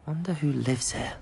Wonder who lives here.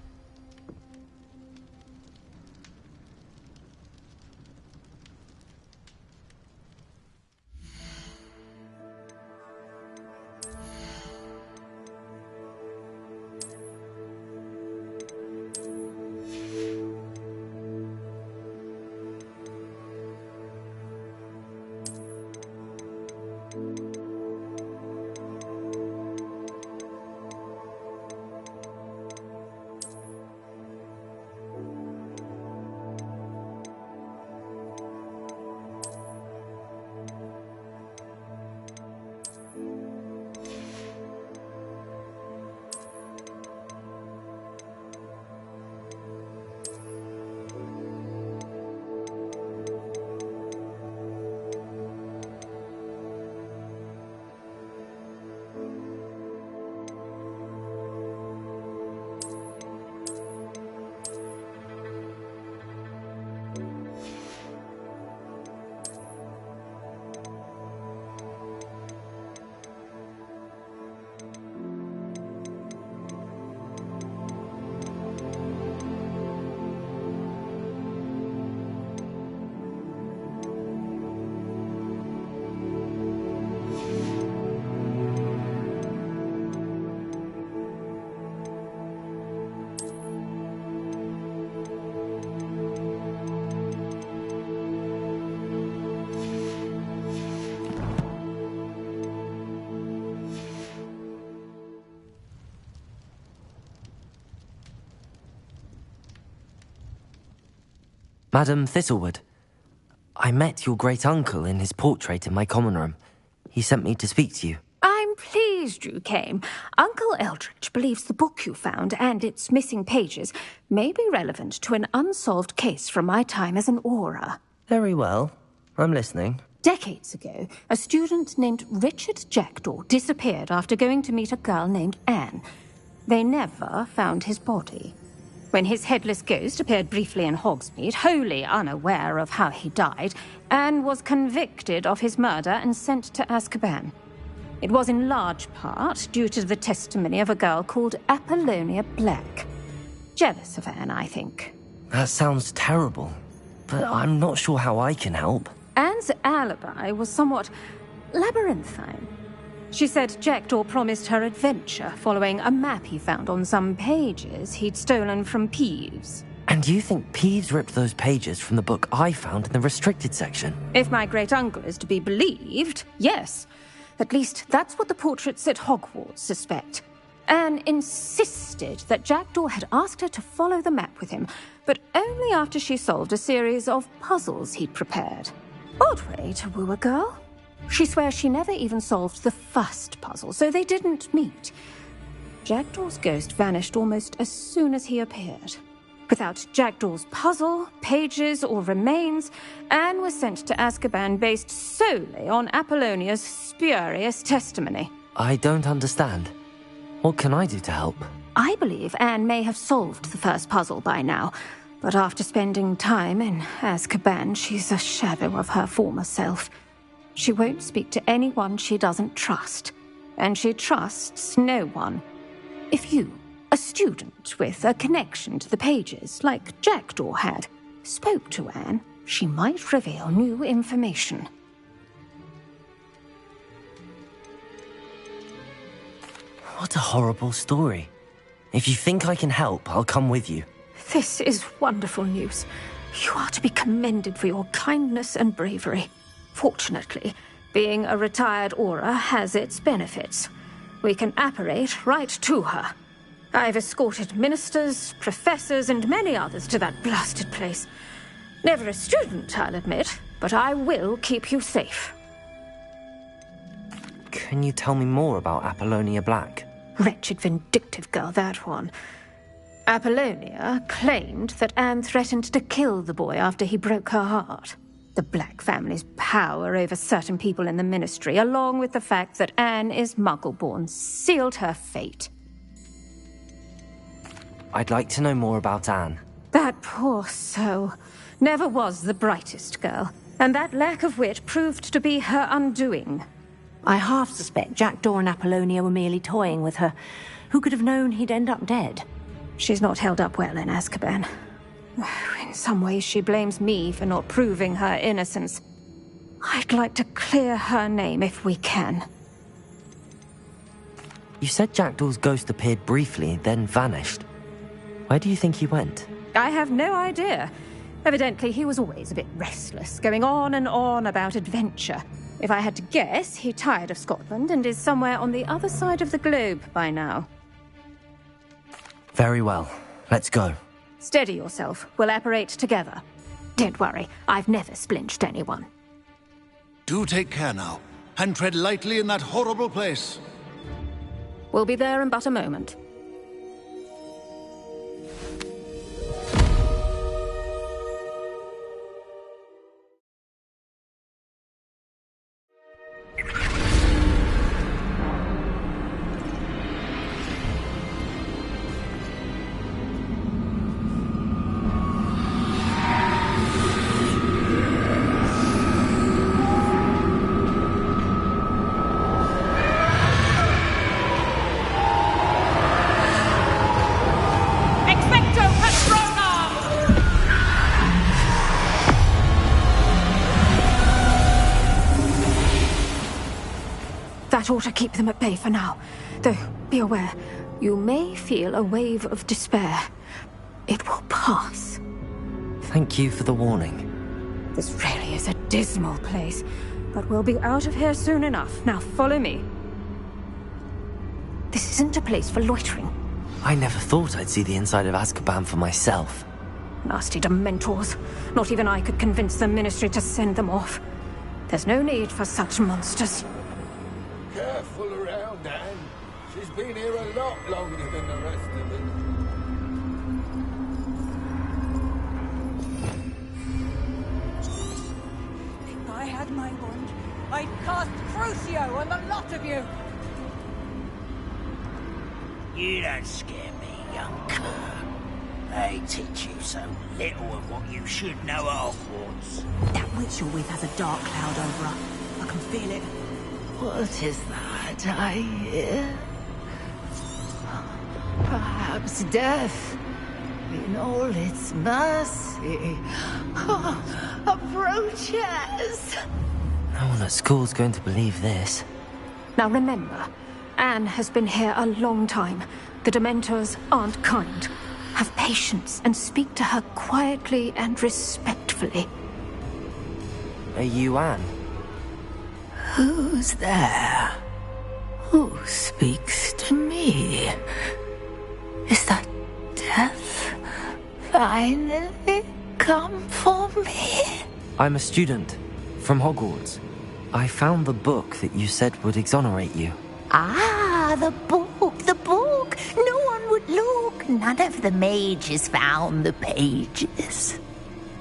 Madam Thistlewood, I met your great-uncle in his portrait in my common room. He sent me to speak to you. I'm pleased you came. Uncle Eldridge believes the book you found and its missing pages may be relevant to an unsolved case from my time as an aura. Very well. I'm listening. Decades ago, a student named Richard Jackdaw disappeared after going to meet a girl named Anne. They never found his body. When his headless ghost appeared briefly in Hogsmeade, wholly unaware of how he died, Anne was convicted of his murder and sent to Azkaban. It was in large part due to the testimony of a girl called Apollonia Black. Jealous of Anne, I think. That sounds terrible, but I'm not sure how I can help. Anne's alibi was somewhat labyrinthine. She said Jackdaw promised her adventure following a map he found on some pages he'd stolen from Peeves. And you think Peeves ripped those pages from the book I found in the restricted section? If my great-uncle is to be believed, yes. At least that's what the portraits at Hogwarts suspect. Anne insisted that Jackdaw had asked her to follow the map with him, but only after she solved a series of puzzles he'd prepared. Odd way to woo a girl. She swears she never even solved the first puzzle, so they didn't meet. Jackdaw's ghost vanished almost as soon as he appeared. Without Jackdaw's puzzle, pages, or remains, Anne was sent to Azkaban based solely on Apollonia's spurious testimony. I don't understand. What can I do to help? I believe Anne may have solved the first puzzle by now, but after spending time in Azkaban, she's a shadow of her former self. She won't speak to anyone she doesn't trust, and she trusts no one. If you, a student with a connection to the pages, like Jackdaw had, spoke to Anne, she might reveal new information. What a horrible story. If you think I can help, I'll come with you. This is wonderful news. You are to be commended for your kindness and bravery. Fortunately, being a retired aura has its benefits. We can apparate right to her. I've escorted ministers, professors, and many others to that blasted place. Never a student, I'll admit, but I will keep you safe. Can you tell me more about Apollonia Black? Wretched, vindictive girl, that one. Apollonia claimed that Anne threatened to kill the boy after he broke her heart. The Black family's power over certain people in the Ministry, along with the fact that Anne is Muggle-born, sealed her fate. I'd like to know more about Anne. That poor soul never was the brightest girl, and that lack of wit proved to be her undoing. I half suspect Jackdaw and Apollonia were merely toying with her. Who could have known he'd end up dead? She's not held up well in Azkaban. In some ways, she blames me for not proving her innocence. I'd like to clear her name if we can. You said Jackdaw's ghost appeared briefly, then vanished. Where do you think he went? I have no idea. Evidently, he was always a bit restless, going on and on about adventure. If I had to guess, he tired of Scotland and is somewhere on the other side of the globe by now. Very well. Let's go. Steady yourself. We'll apparate together. Don't worry, I've never splinched anyone. Do take care now, and tread lightly in that horrible place. We'll be there in but a moment. That ought to keep them at bay for now. Though, be aware, you may feel a wave of despair. It will pass. Thank you for the warning. This really is a dismal place, but we'll be out of here soon enough. Now follow me. This isn't a place for loitering. I never thought I'd see the inside of Azkaban for myself. Nasty Dementors. Not even I could convince the Ministry to send them off. There's no need for such monsters. Careful around, Anne. She's been here a lot longer than the rest of us. If I had my wand, I'd cast Crucio on the lot of you! You don't scare me, young cur. They teach you so little of what you should know at Hogwarts. That witch you're with has a dark cloud over her. I can feel it. What is that I hear? Perhaps death, in all its mercy, approaches. No one at school's going to believe this. Now remember, Anne has been here a long time. The Dementors aren't kind. Have patience and speak to her quietly and respectfully. Are you Anne? Who's there? Who speaks to me? Is that death finally come for me? I'm a student from Hogwarts. I found the book that you said would exonerate you. Ah, the book, the book. No one would look. None of the mages found the pages.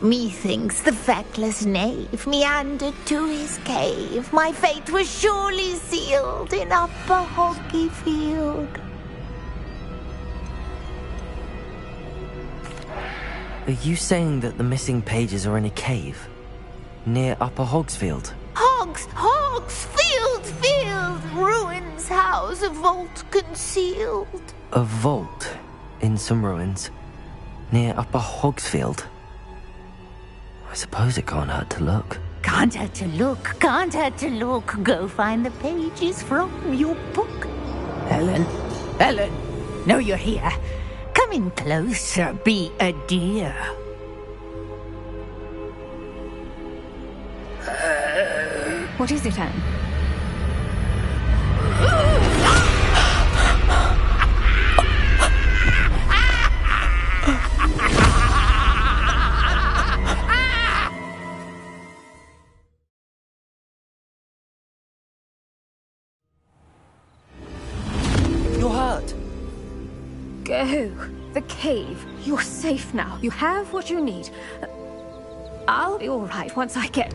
Methinks the feckless knave meandered to his cave. My fate was surely sealed in Upper Hoggyfield. Are you saying that the missing pages are in a cave? Near Upper Hogsfield? Hogsfield! Ruins house, a vault concealed. A vault in some ruins near Upper Hogsfield? I suppose it can't hurt to look. Can't hurt to look, can't hurt to look. Go find the pages from your book. Helen, know you're here. Come in closer, be a dear. What is it, Anne? You're hurt. Go. The cave. You're safe now. You have what you need. I'll be all right once I get...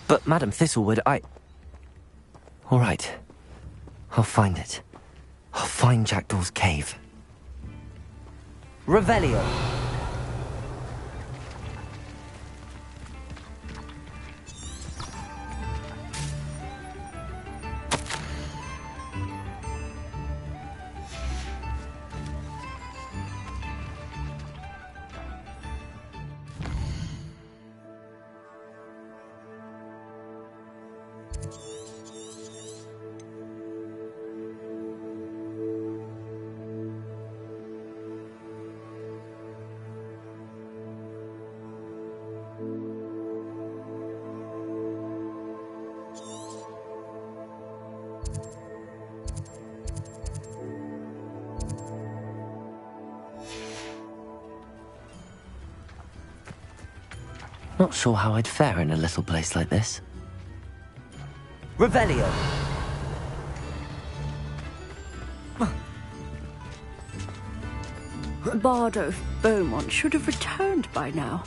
But Madam Thistlewood, all right. I'll find it. I'll find Jackdaw's cave. Revelio. Not sure how I'd fare in a little place like this. Revelio! Bardo Beaumont should have returned by now.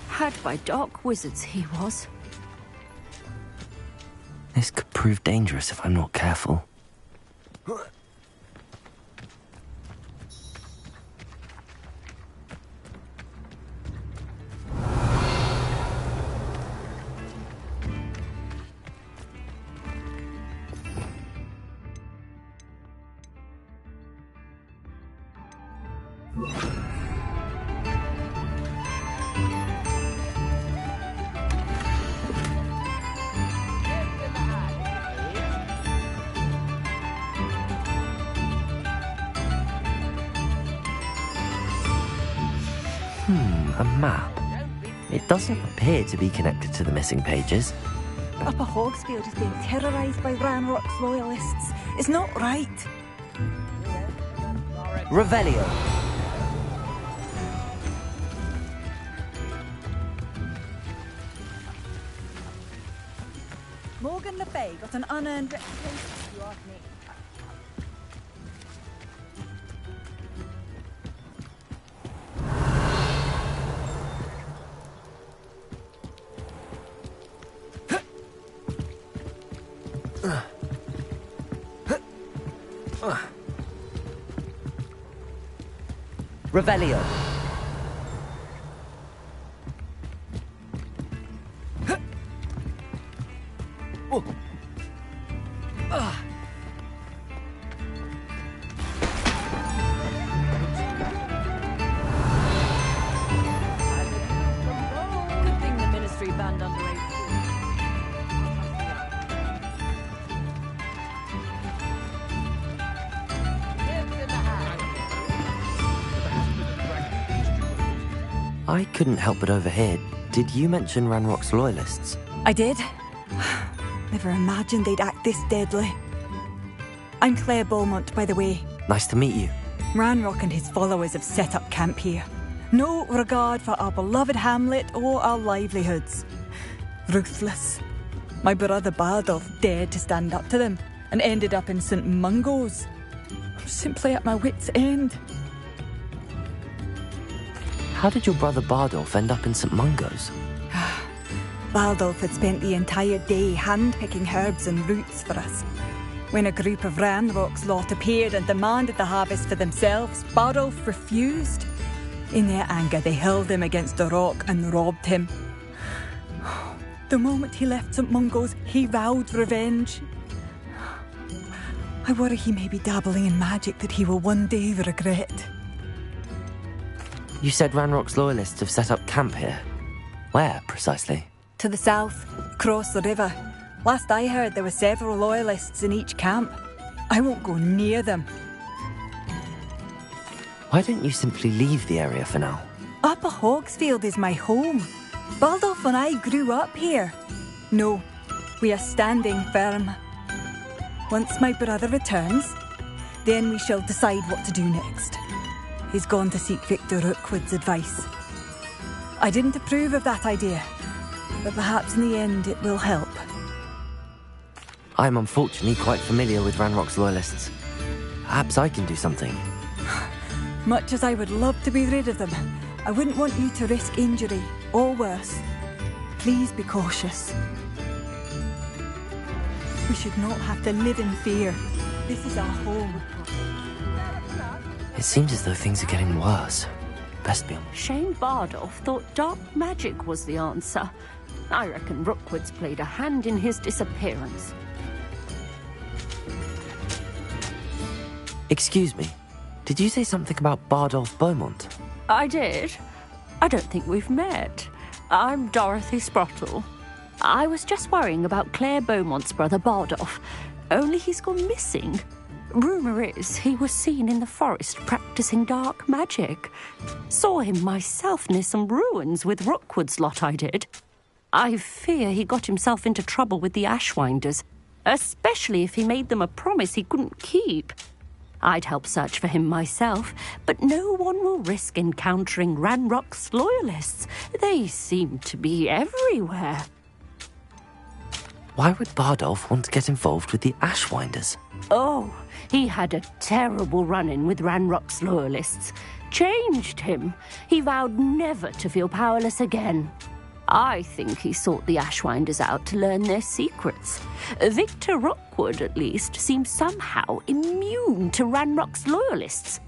Had by dark wizards he was. This could prove dangerous if I'm not careful. A map. It doesn't appear to be connected to the missing pages. Upper Hogsfield is being terrorised by Ranrock's loyalists. It's not right. Revelio! Morgan Le Fay got an unearned reputation, if you ask me. Revelio! Good thing the Ministry banned underage. I couldn't help but overhear. Did you mention Ranrock's loyalists? I did. Never imagined they'd act this deadly. I'm Claire Beaumont, by the way. Nice to meet you. Ranrock and his followers have set up camp here. No regard for our beloved hamlet or our livelihoods. Ruthless. My brother Bardolph dared to stand up to them and ended up in St. Mungo's. I'm simply at my wit's end. How did your brother Bardolph end up in St. Mungo's? Bardolph had spent the entire day hand-picking herbs and roots for us. When a group of Ranrock's lot appeared and demanded the harvest for themselves, Bardolph refused. In their anger, they hurled him against a rock and robbed him. The moment he left St. Mungo's, he vowed revenge. I worry he may be dabbling in magic that he will one day regret. You said Ranrock's loyalists have set up camp here. Where, precisely? To the south, across the river. Last I heard, there were several loyalists in each camp. I won't go near them. Why don't you simply leave the area for now? Upper Hogsfield is my home. Bardolph and I grew up here. No, we are standing firm. Once my brother returns, then we shall decide what to do next. He's gone to seek Victor Rookwood's advice. I didn't approve of that idea, but perhaps in the end it will help. I'm unfortunately quite familiar with Ranrock's loyalists. Perhaps I can do something. Much as I would love to be rid of them, I wouldn't want you to risk injury, or worse. Please be cautious. We should not have to live in fear. This is our home. It seems as though things are getting worse. Best be on. Shane Bardolph thought dark magic was the answer. I reckon Rookwood's played a hand in his disappearance. Excuse me. Did you say something about Bardolph Beaumont? I did. I don't think we've met. I'm Dorothy Sprottle. I was just worrying about Claire Beaumont's brother Bardolph. Only he's gone missing. Rumour is he was seen in the forest practising dark magic. Saw him myself near some ruins with Rookwood's lot, I did. I fear he got himself into trouble with the Ashwinders, especially if he made them a promise he couldn't keep. I'd help search for him myself, but no one will risk encountering Ranrock's loyalists. They seem to be everywhere. Why would Bardolph want to get involved with the Ashwinders? Oh, he had a terrible run-in with Ranrock's loyalists. Changed him. He vowed never to feel powerless again. I think he sought the Ashwinders out to learn their secrets. Victor Rockwood, at least, seems somehow immune to Ranrock's loyalists.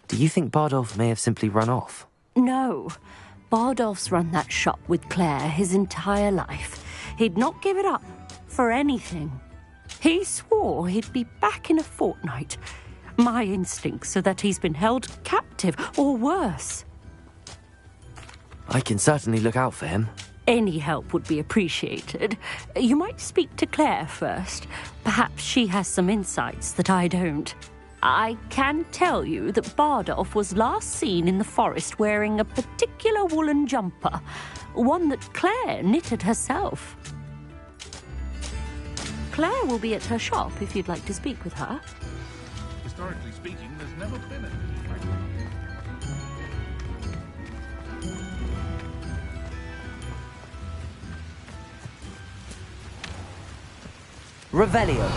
Do you think Bardolph may have simply run off? No. Bardolph's run that shop with Claire his entire life. He'd not give it up for anything. He swore he'd be back in a fortnight. My instincts are that he's been held captive, or worse. I can certainly look out for him. Any help would be appreciated. You might speak to Claire first. Perhaps she has some insights that I don't. I can tell you that Bardolph was last seen in the forest wearing a particular woolen jumper, one that Claire knitted herself. Claire will be at her shop if you'd like to speak with her. Historically speaking, there's never been a... Revelio.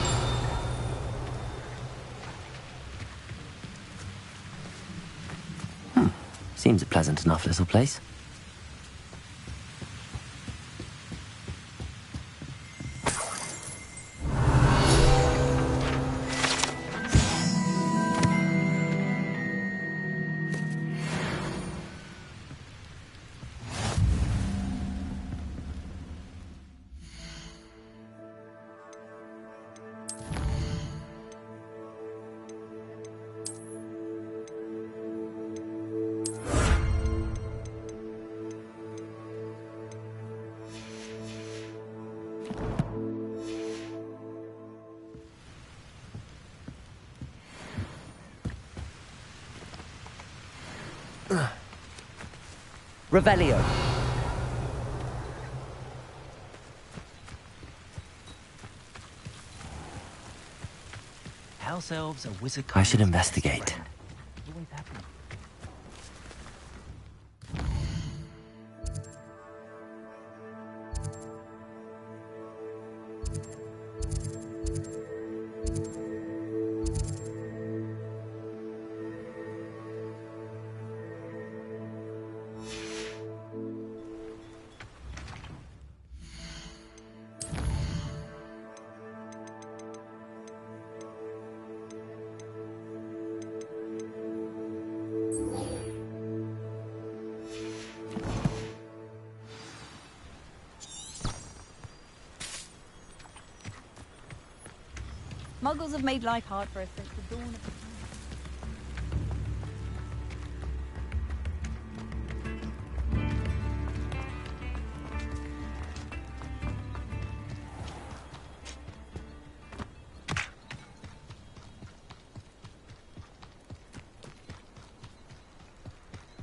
Seems a pleasant enough little place. Revelio. House elves are wizard. I should investigate. Muggles have made life hard for us since the dawn of the time.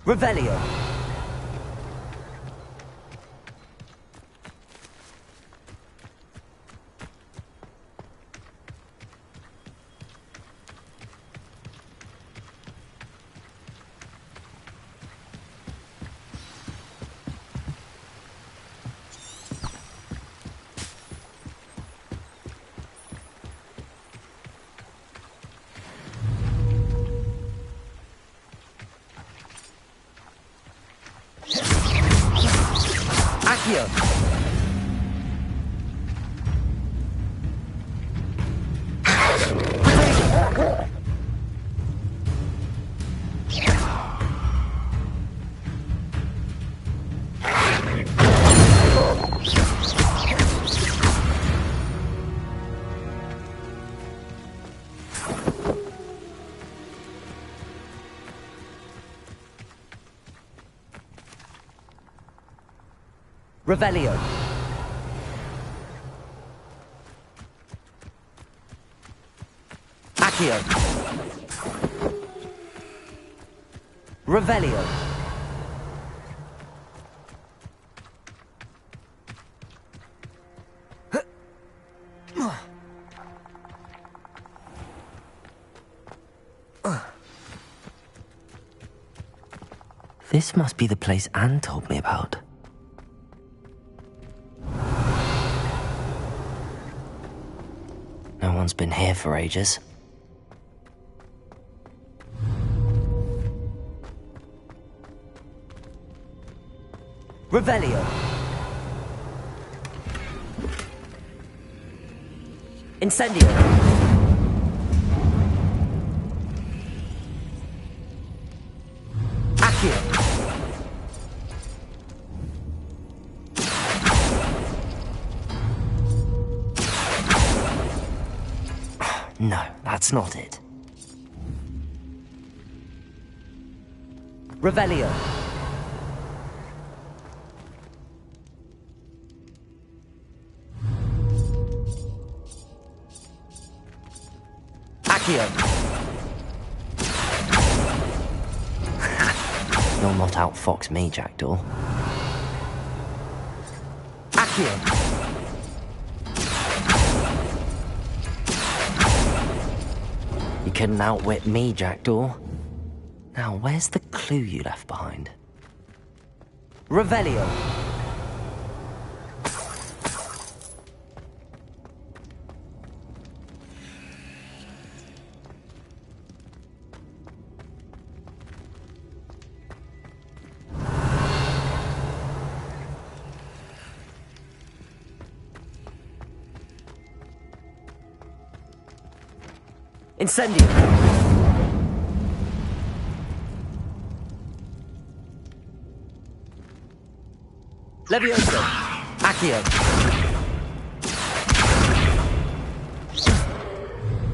Revelio. Accio. Revelio. Accio. Revelio. This must be the place Anne told me about. No one's been here for ages. Revelio. Incendio. Accio. No, that's not it. Revelio. Accio. You'll not outfox me, Jackdaw. Accio. You couldn't outwit me, Jackdaw. Now, where's the clue you left behind? Revelio. Incendio. Levioso. Accio.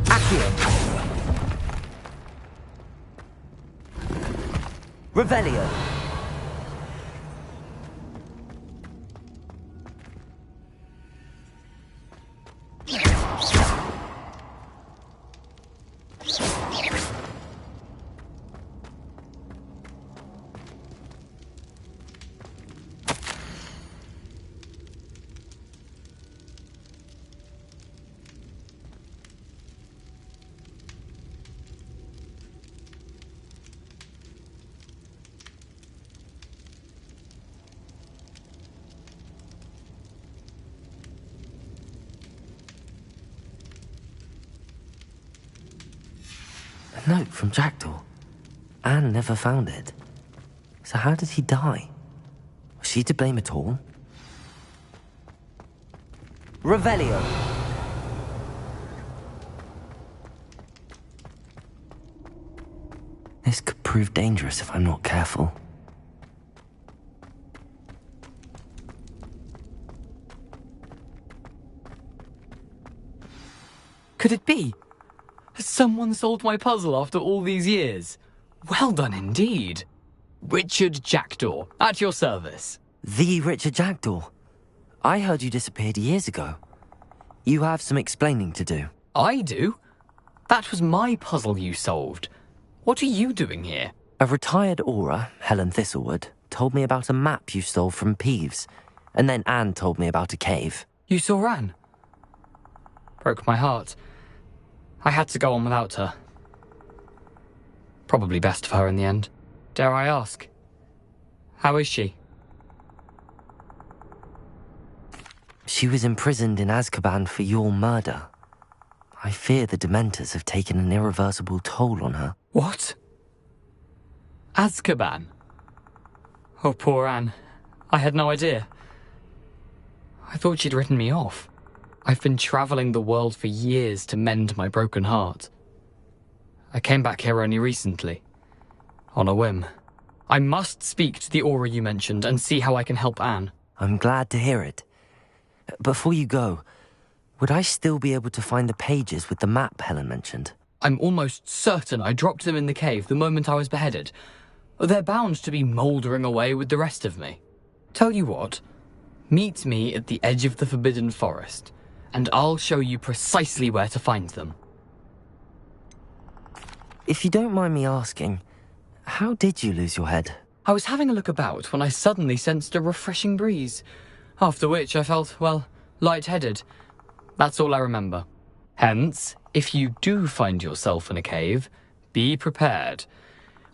Accio. Revelio. A note from Jackdaw. Anne never found it. So how did he die? Was she to blame at all? Revelio. This could prove dangerous if I'm not careful. Could it be? Has someone solved my puzzle after all these years? Well done indeed. Richard Jackdaw, at your service. The Richard Jackdaw? I heard you disappeared years ago. You have some explaining to do. I do? That was my puzzle you solved. What are you doing here? A retired aura, Helen Thistlewood, told me about a map you stole from Peeves, and then Anne told me about a cave. You saw Anne? Broke my heart. I had to go on without her. Probably best for her in the end. Dare I ask? How is she? She was imprisoned in Azkaban for your murder. I fear the Dementors have taken an irreversible toll on her. What? Azkaban? Oh, poor Anne. I had no idea. I thought she'd written me off. I've been travelling the world for years to mend my broken heart. I came back here only recently, on a whim. I must speak to the aura you mentioned and see how I can help Anne. I'm glad to hear it. Before you go, would I still be able to find the pages with the map Helen mentioned? I'm almost certain I dropped them in the cave the moment I was beheaded. They're bound to be mouldering away with the rest of me. Tell you what, meet me at the edge of the Forbidden Forest, and I'll show you precisely where to find them. If you don't mind me asking, how did you lose your head? I was having a look about when I suddenly sensed a refreshing breeze, after which I felt, well, lightheaded. That's all I remember. Hence, if you do find yourself in a cave, be prepared.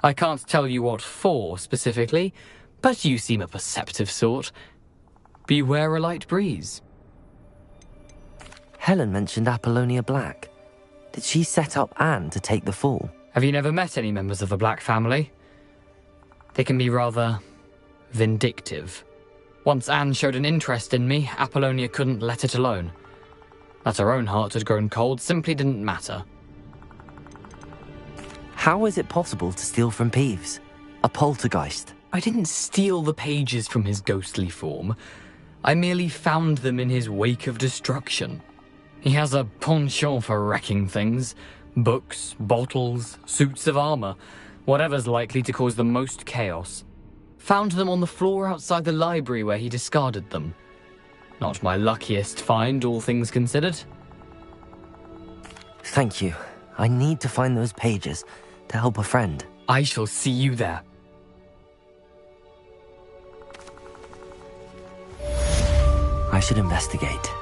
I can't tell you what for specifically, but you seem a perceptive sort. Beware a light breeze. Helen mentioned Apollonia Black. Did she set up Anne to take the fall? Have you never met any members of the Black family? They can be rather vindictive. Once Anne showed an interest in me, Apollonia couldn't let it alone. That her own heart had grown cold simply didn't matter. How is it possible to steal from Peeves? A poltergeist? I didn't steal the pages from his ghostly form. I merely found them in his wake of destruction. He has a penchant for wrecking things. Books, bottles, suits of armor, whatever's likely to cause the most chaos. Found them on the floor outside the library where he discarded them. Not my luckiest find, all things considered. Thank you. I need to find those pages to help a friend. I shall see you there. I should investigate.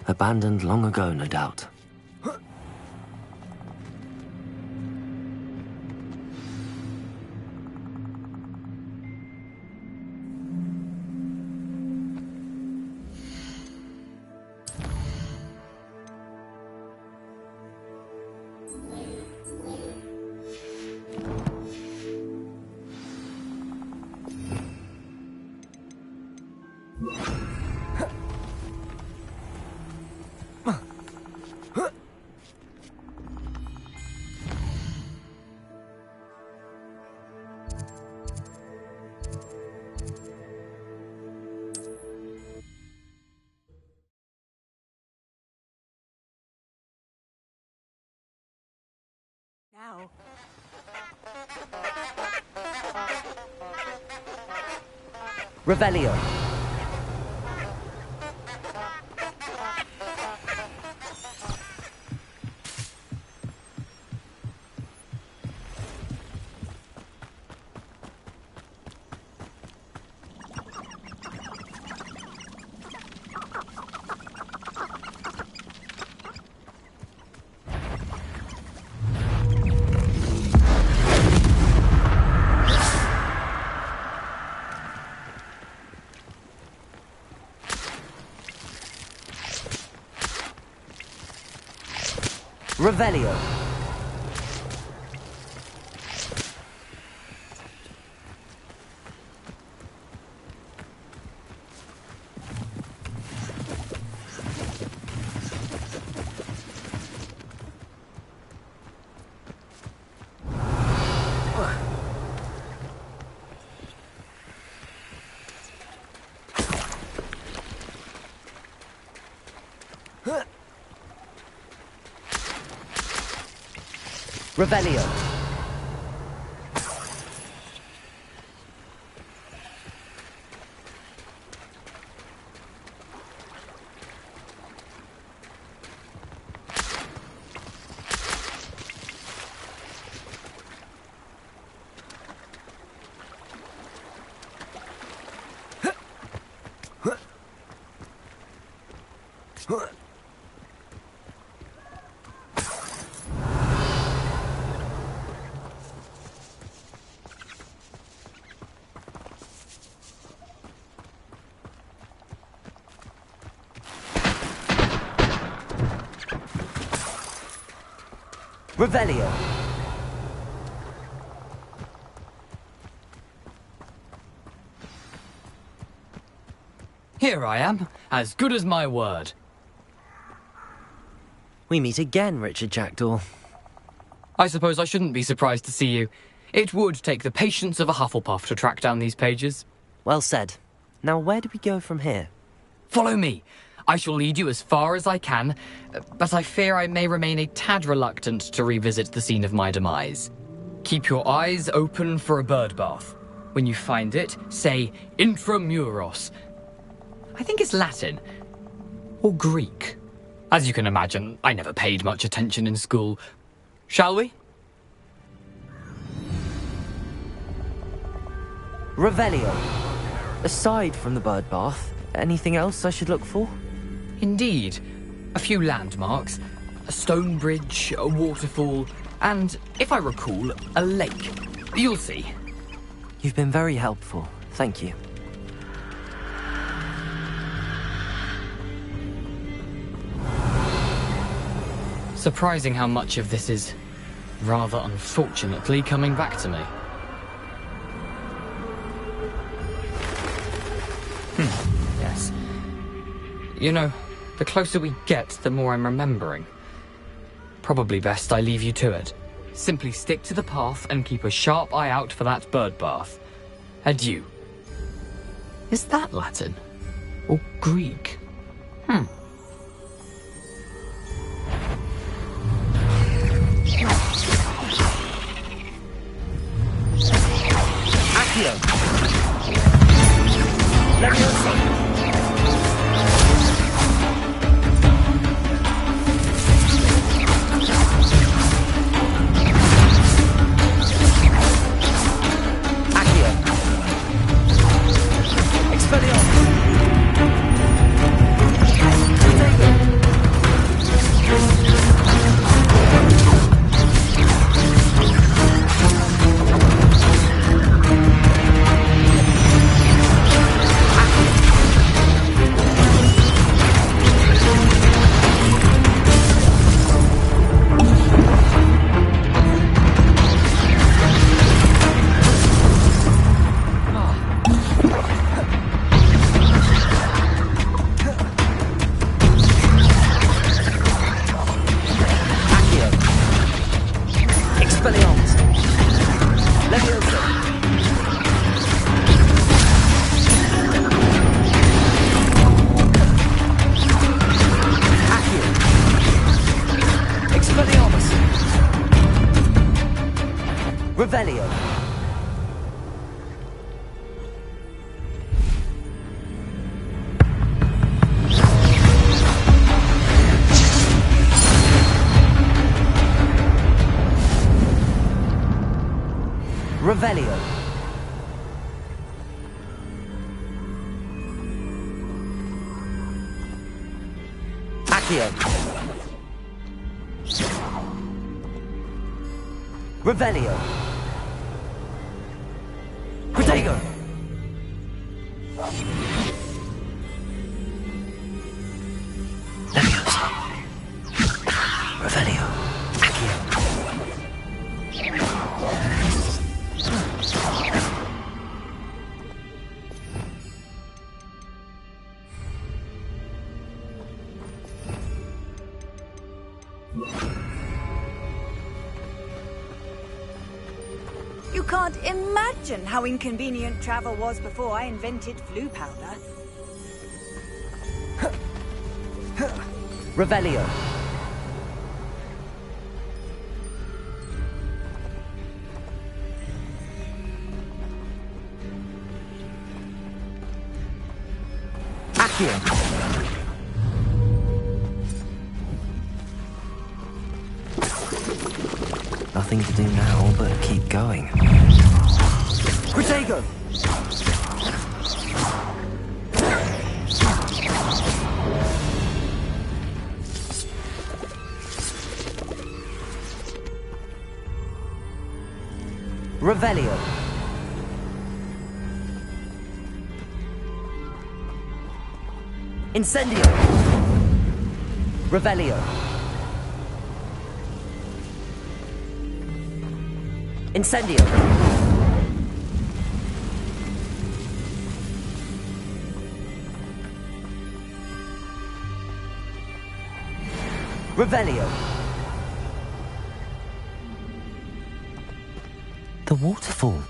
Abandoned long ago, no doubt. Now. Revelio. Revelio. Revelio. Revelio. Here I am, as good as my word. We meet again, Richard Jackdaw. I suppose I shouldn't be surprised to see you. It would take the patience of a Hufflepuff to track down these pages. Well said. Now where do we go from here? Follow me. I shall lead you as far as I can, but I fear I may remain a tad reluctant to revisit the scene of my demise. Keep your eyes open for a bird bath. When you find it, say intramuros. I think it's Latin. Or Greek. As you can imagine, I never paid much attention in school. Shall we? Revelio. Aside from the bird bath, anything else I should look for? Indeed. A few landmarks. A stone bridge, a waterfall, and, if I recall, a lake. You'll see. You've been very helpful. Thank you. Surprising how much of this is, rather unfortunately, coming back to me. Yes. You know, the closer we get, the more I'm remembering. Probably best I leave you to it. Simply stick to the path and keep a sharp eye out for that bird bath. Adieu. Is that Latin? Or Greek? Accio. Leviosa. Accio. Expelliarmus. Revelio. Revelio. Accio. Revelio. Protego. Leviosa. Revelio. Accio. You can't imagine how inconvenient travel was before I invented flu powder. Revelio. Accio. Nothing to do now but keep going. Protego! Revelio. Incendio. Revelio. Incendio! Revelio! The waterfall.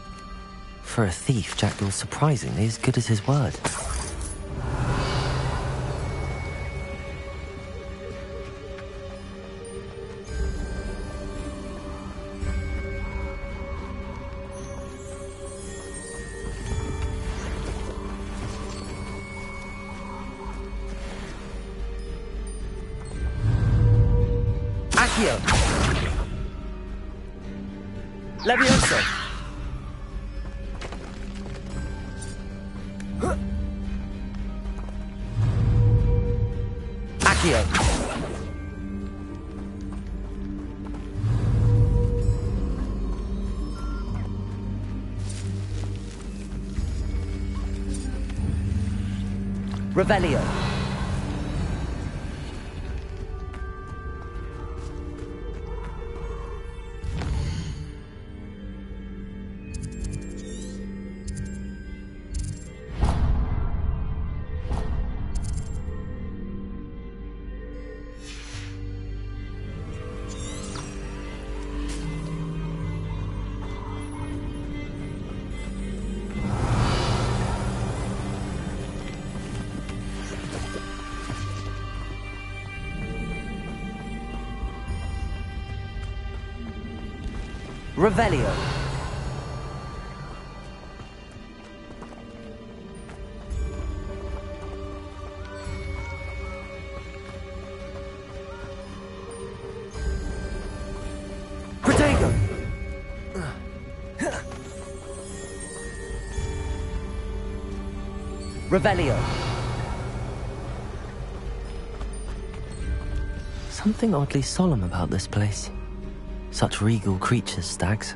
For a thief, Jackdaw's surprisingly as good as his word. Accio! Levioso! Accio! Revelio! Revelio. Protego. Revelio. Something oddly solemn about this place. Such regal creatures, stags.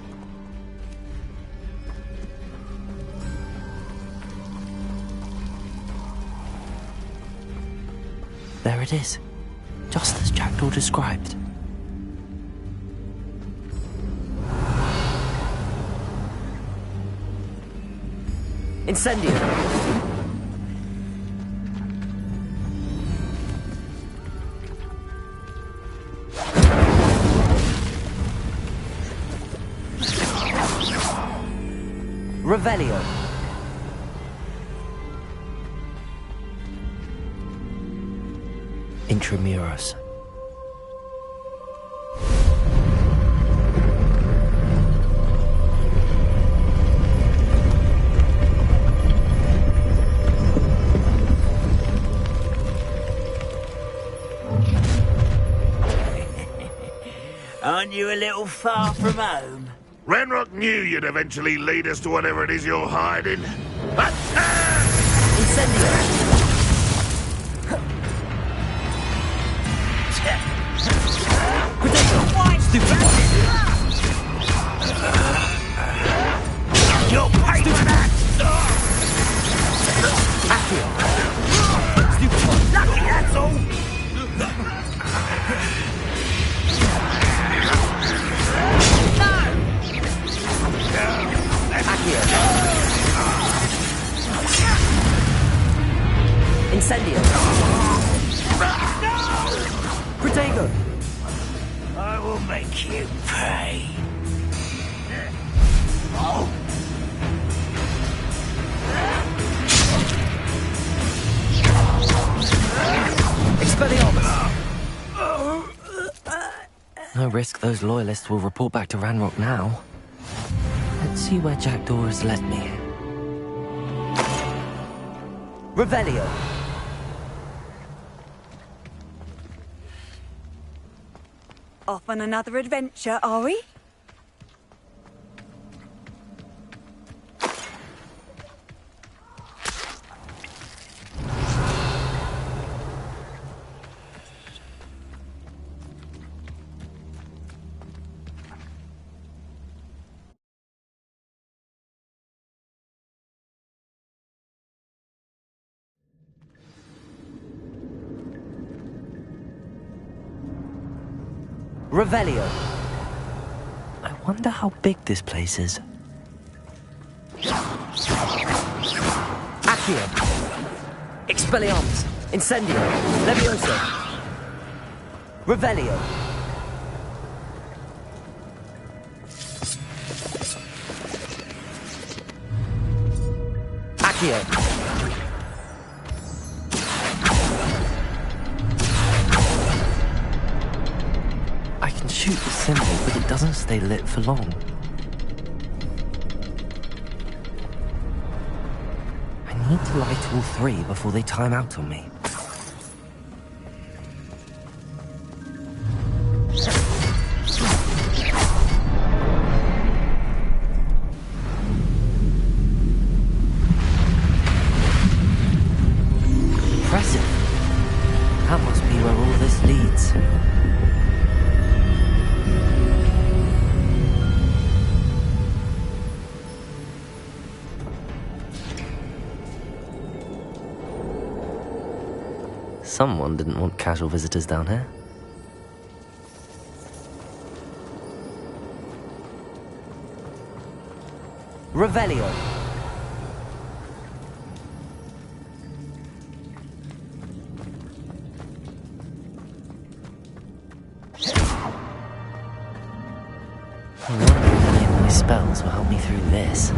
There it is, just as Jackdaw described. Incendio! Revelio. Intramuros. Aren't you a little far from home? Ranrock knew you'd eventually lead us to whatever it is you're hiding. Incendio! Stupid one! You'll pay for that! Accio! Stupid one! Lucky, that's all! Accio! Incendio! Protego! I will make you pay. Expelliarmus! No risk those loyalists will report back to Ranrock now. Let's see where Jackdaw has led me. Revelio! Off on another adventure, are we? Revelio. I Wonder how big this place is. Accio! Expelliarmus! Incendio! Levioso! Revelio! Accio! I can shoot the symbol, but it doesn't stay lit for long. I need to light all three before they time out on me. Impressive. That must be where all this leads. Someone didn't want casual visitors down here. Revelio. I wonder if any of my spells will help me through this.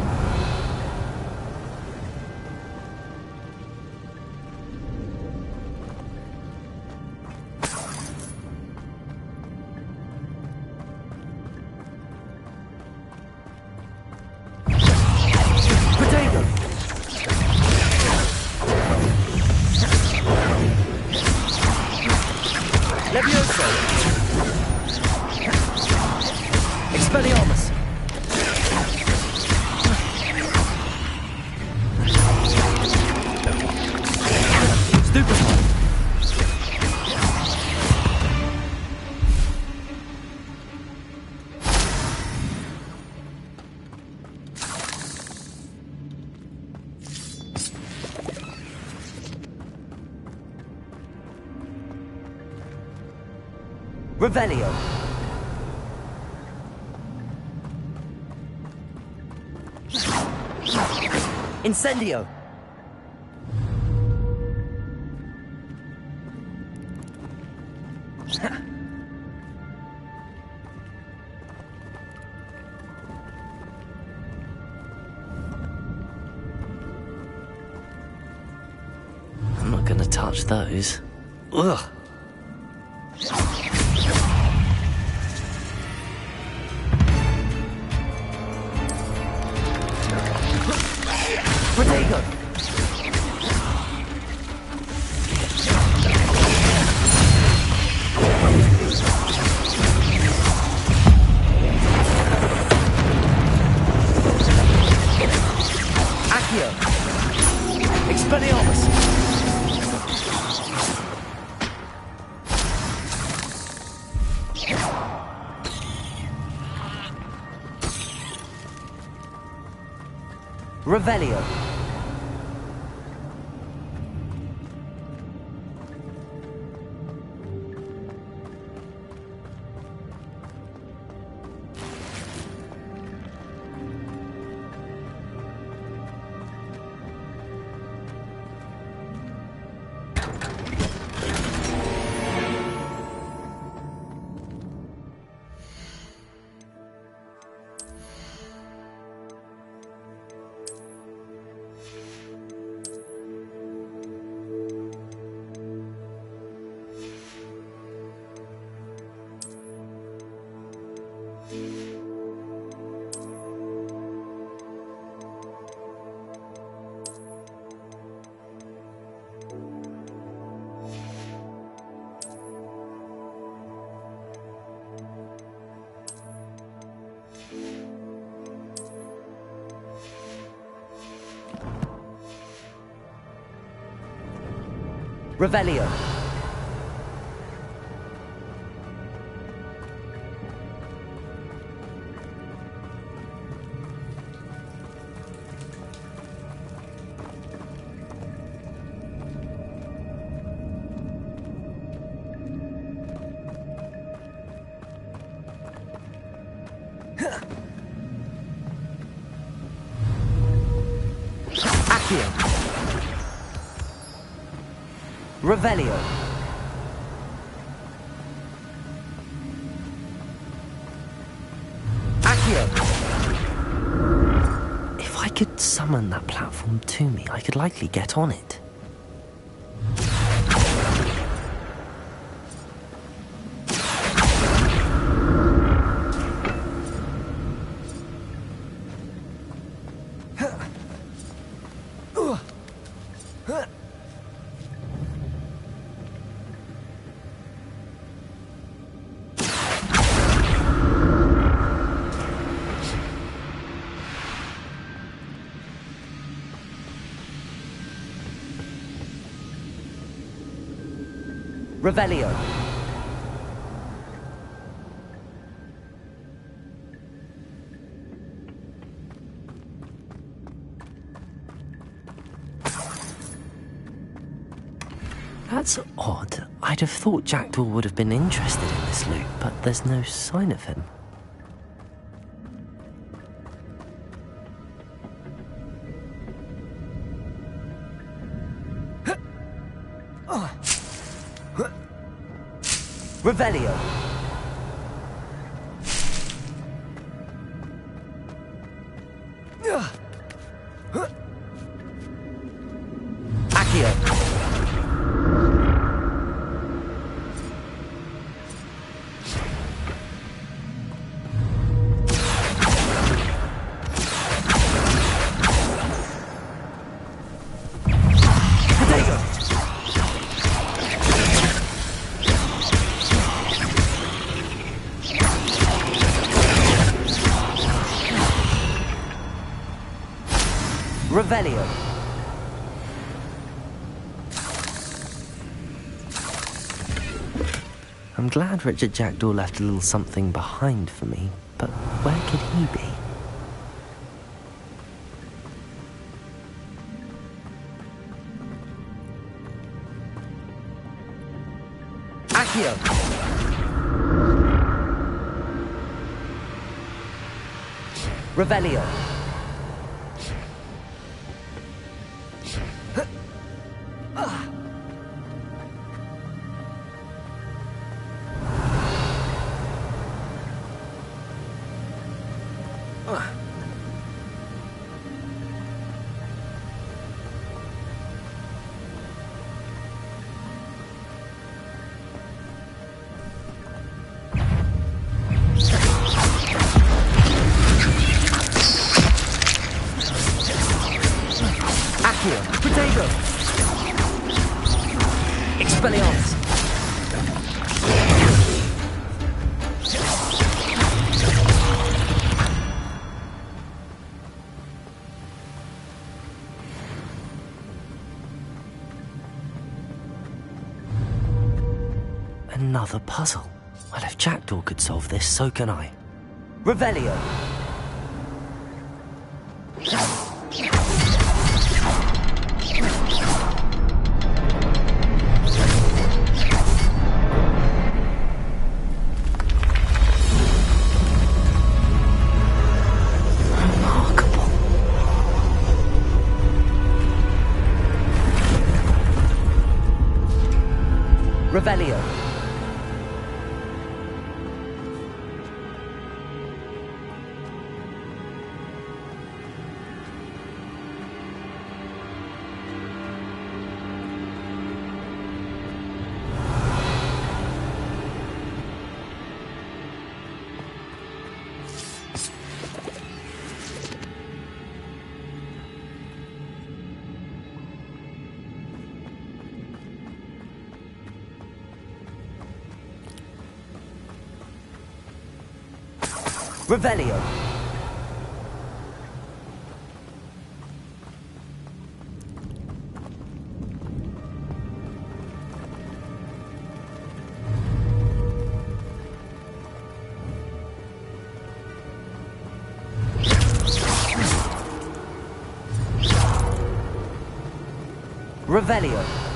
Levioso! Expelliarmus! Stupefy! Revelio. Incendio. I'm not gonna touch those. Ugh. Protego! Accio! Expelliarmus! Revelio. Revelio. Revelio. Accio. If I could summon that platform to me, I could likely get on it. Revelio. That's odd. I'd have thought Jackdaw would have been interested in this loot, but there's no sign of him. Revelio. Accio. Revelio. I'm glad Richard Jackdaw left a little something behind for me, but where could he be? Accio. Revelio. Potato! Expelliarmus! Another puzzle. Well, if Jackdaw could solve this, so can I. Revelio! Revelio. Revelio. Revelio.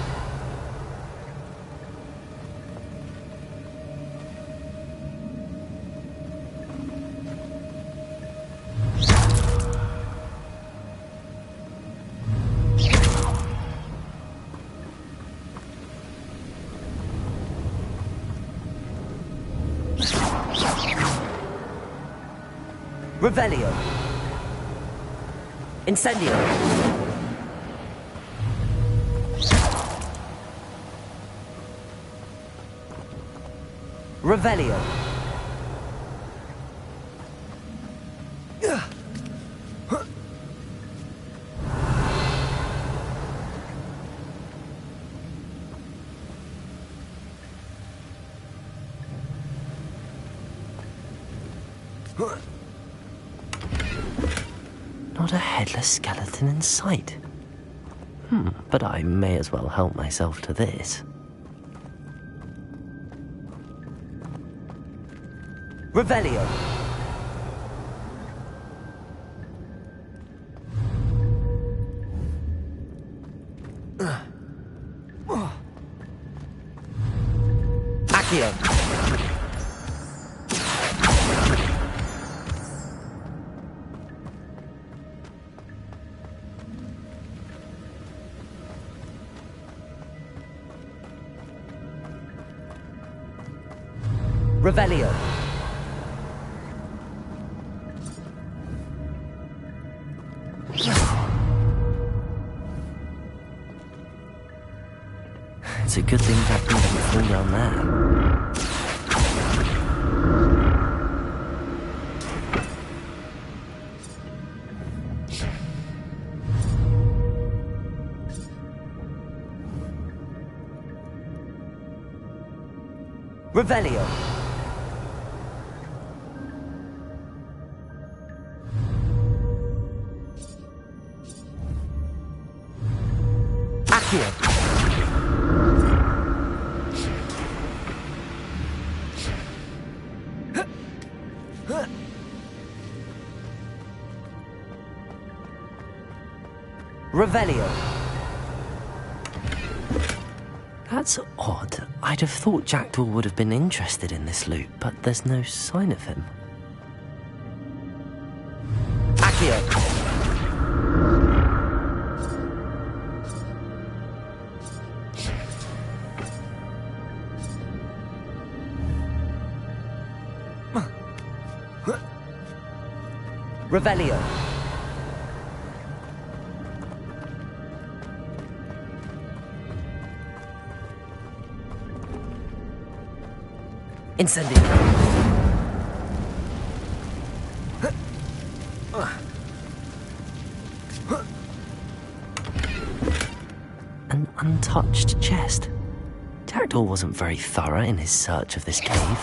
Revelio. Incendio. Revelio. Not a headless skeleton in sight. But I may as well help myself to this. Revelio. Accio. Revelio. It's a good thing Jack didn't fall down there. Revelio. Accio. Revelio. That's odd. I'd have thought Jackdaw would have been interested in this loot, but there's no sign of him. Accio. Revelio. Incendio. An untouched chest. Jackdaw wasn't very thorough in his search of this cave.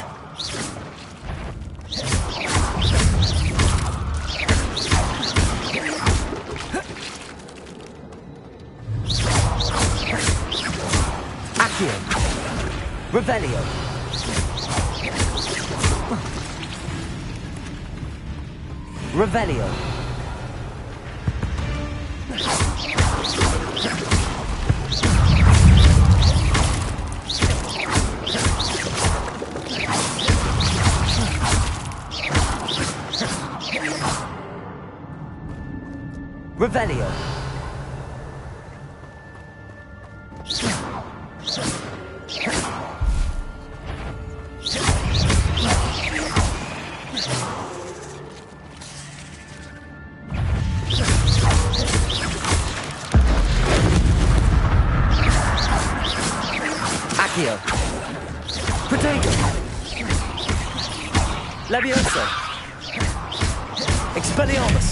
Accio. Revelio. Revelio. Revelio. Accio. Protego. Levioso. Expelliarmus.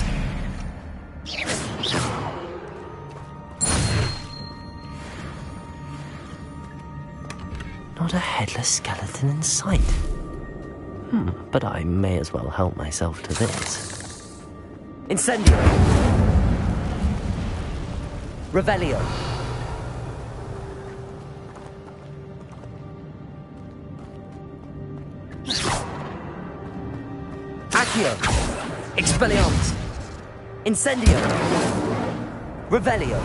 Not a headless skeleton in sight. But I may as well help myself to this. Incendio. Revelio. Accio. Expelliarmus. Incendio. Revelio.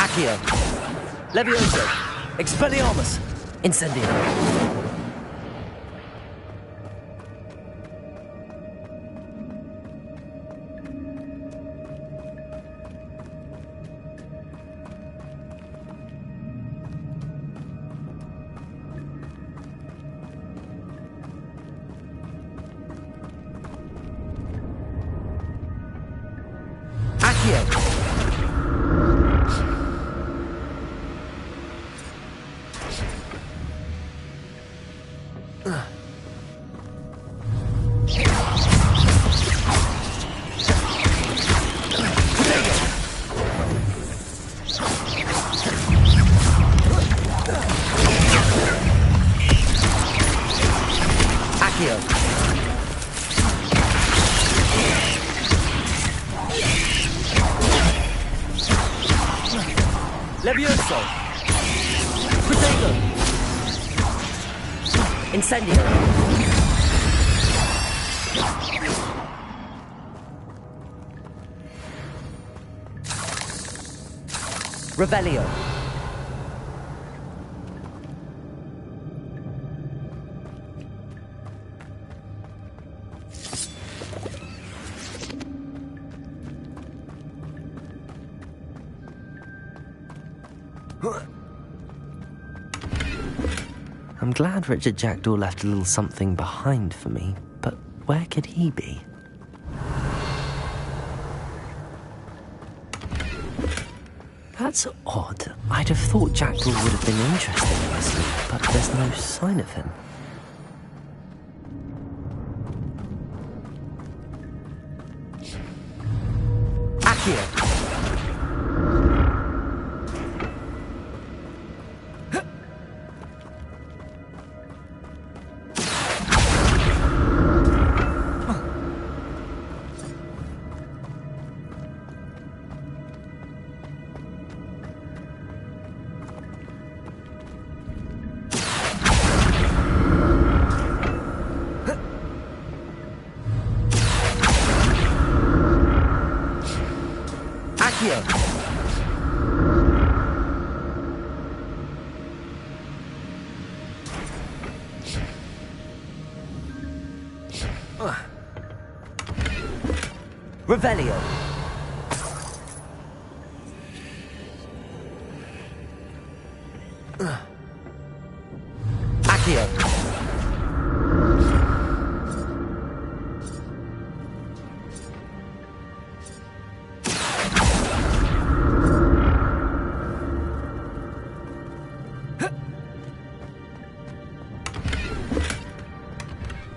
Accio. Levioso. Expelliarmus. Incendio. Accio. Levioso! Protego! Incendio! Revelio! I'm glad Richard Jackdaw left a little something behind for me, but where could he be? That's odd. I'd have thought Jackdaw would have been interested in this, but there's no sign of him. Accio! Revelio. Accio.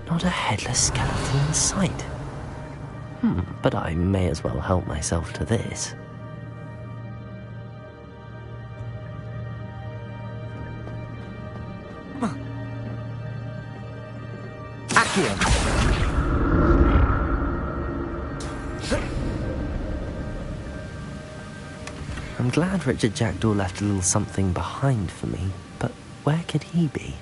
Not a headless skeleton in sight. But I may as well help myself to this. Accio! I'm glad Richard Jackdaw left a little something behind for me, but where could he be?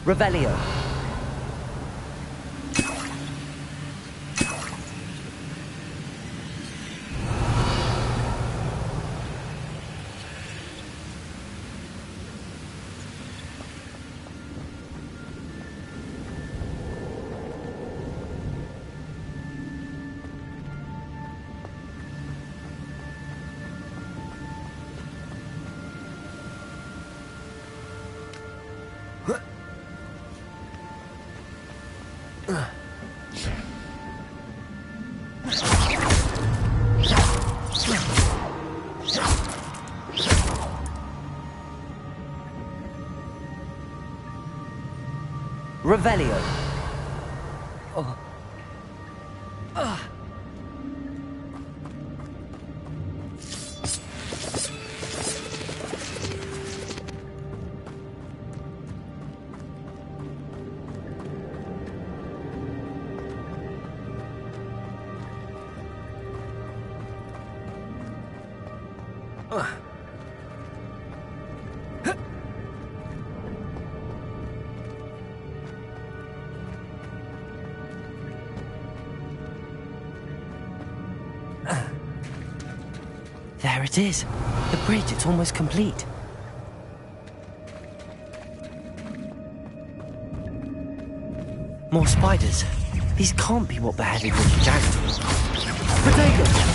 Revelio. Revelio. There it is. The bridge, it's almost complete. More spiders. These can't be what beheaded Richard Jackdaw. Potato!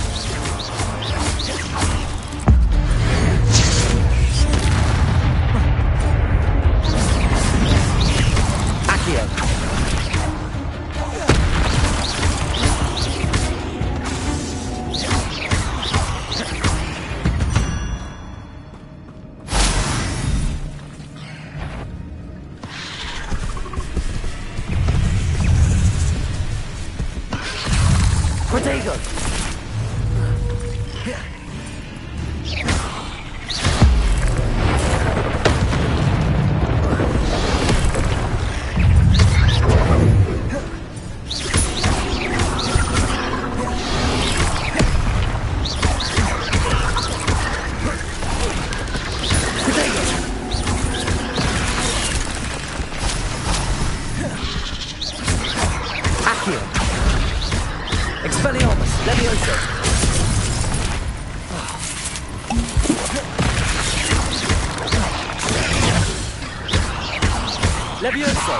Levioso!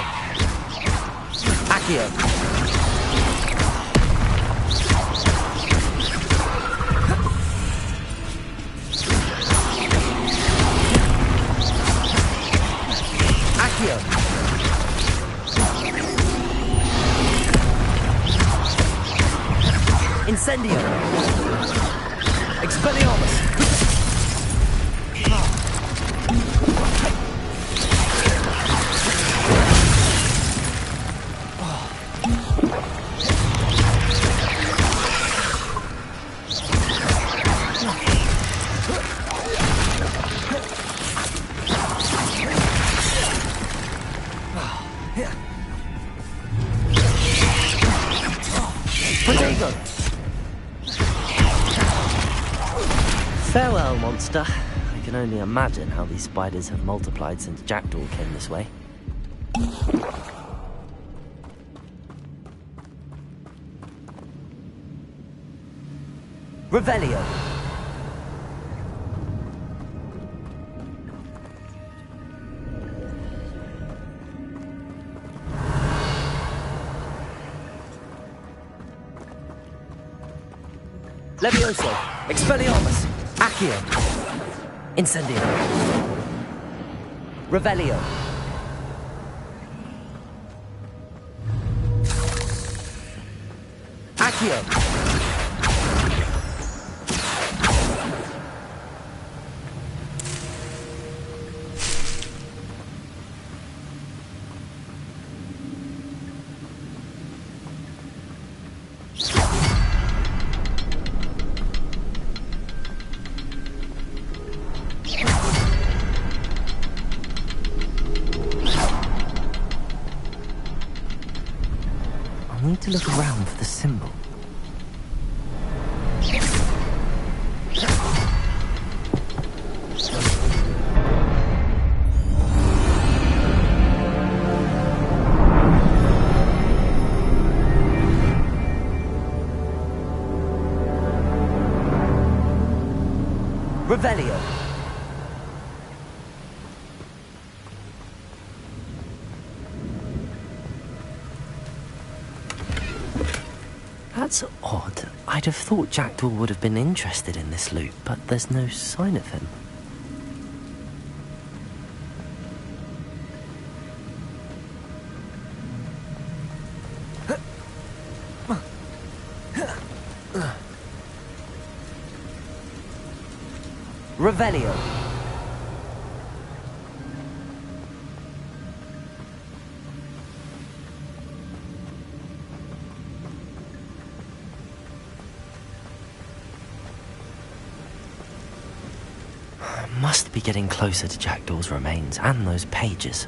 Accio! Accio! Incendio! Expelliarmus! Farewell, monster. I can only imagine how these spiders have multiplied since Jackdaw came this way. Revelio! Levioso! Expelliarmus! Accio! Incendio! Revelio! Accio! I need to look around for the symbol. Revelio. That's odd. I'd have thought Jackdaw would have been interested in this loot, but there's no sign of him. Revelio. Must be getting closer to Jackdaw's remains and those pages.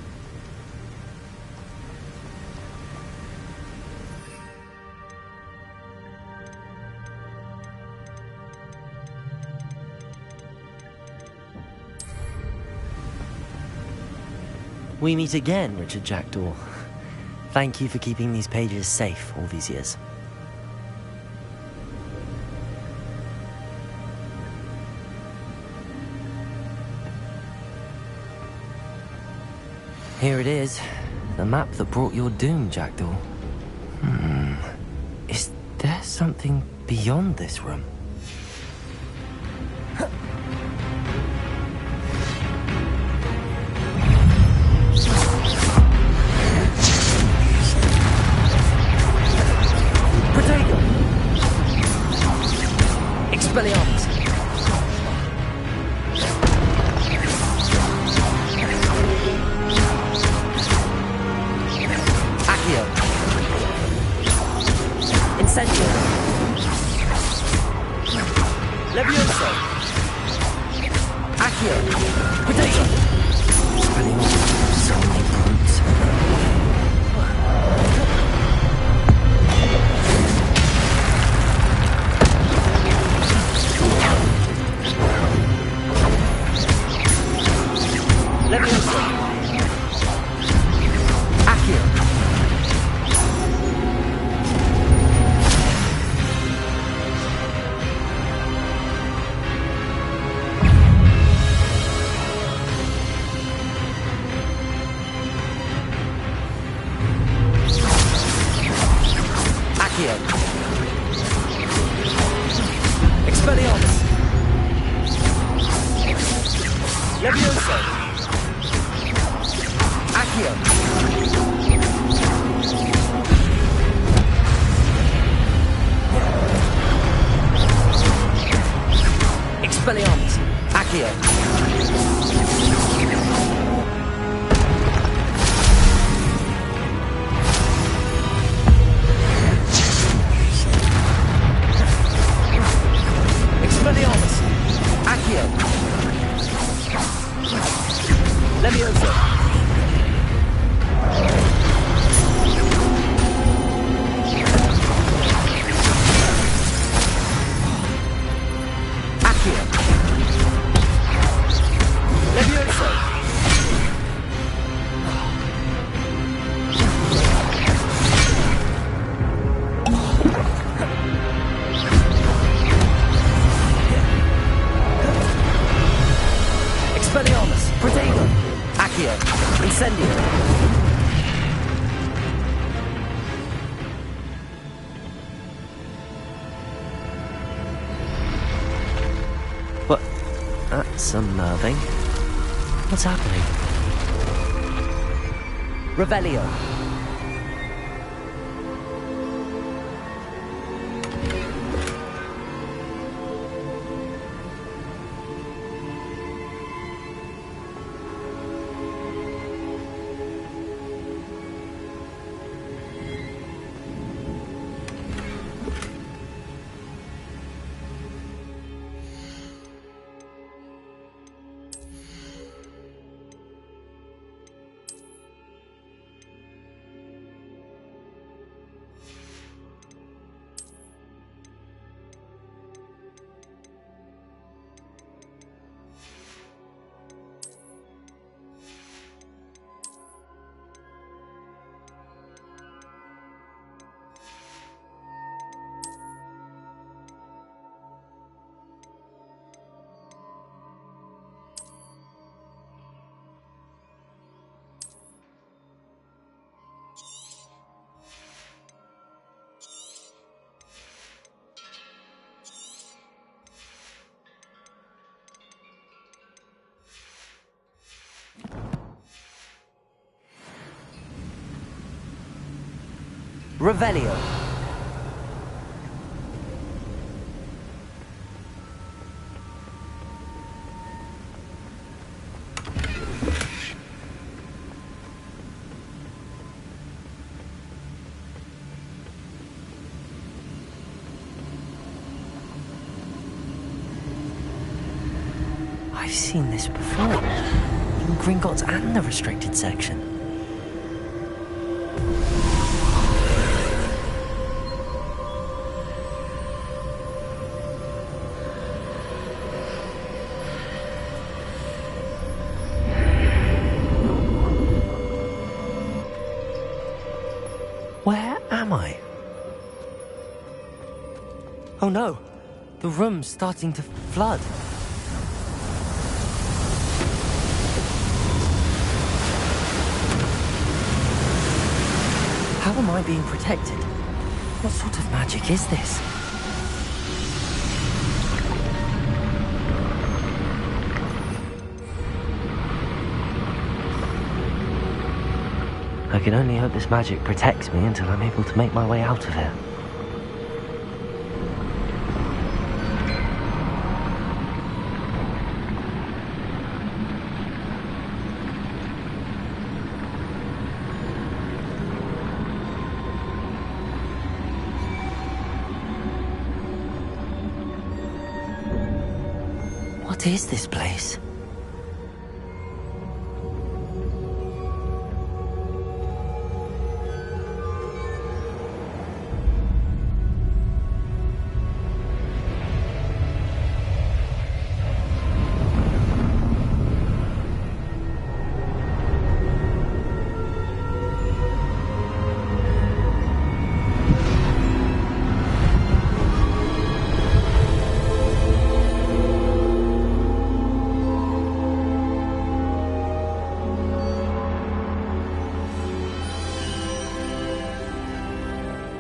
We meet again, Richard Jackdaw. Thank you for keeping these pages safe all these years. Here it is. The map that brought your doom, Jackdaw. Is there something beyond this room? Expelliarmus! Accio! Incendio! Levioso! Accio! Potato! Expelliarmus! So many brutes. Levioso! Accio! Accio! Expelliarmus! Levioso! Accio! Expelliarmus! Accio! Expelliarmus! Accio! Levioso! Accio! Levioso! Expelliarmus! Protego! Accio! Incendio! What? That's unnerving. What's happening? Revelio! Revelio! I've seen this before. In Gringotts and the restricted section. Oh no! The room's starting to flood. How am I being protected? What sort of magic is this? I can only hope this magic protects me until I'm able to make my way out of here. What is this place?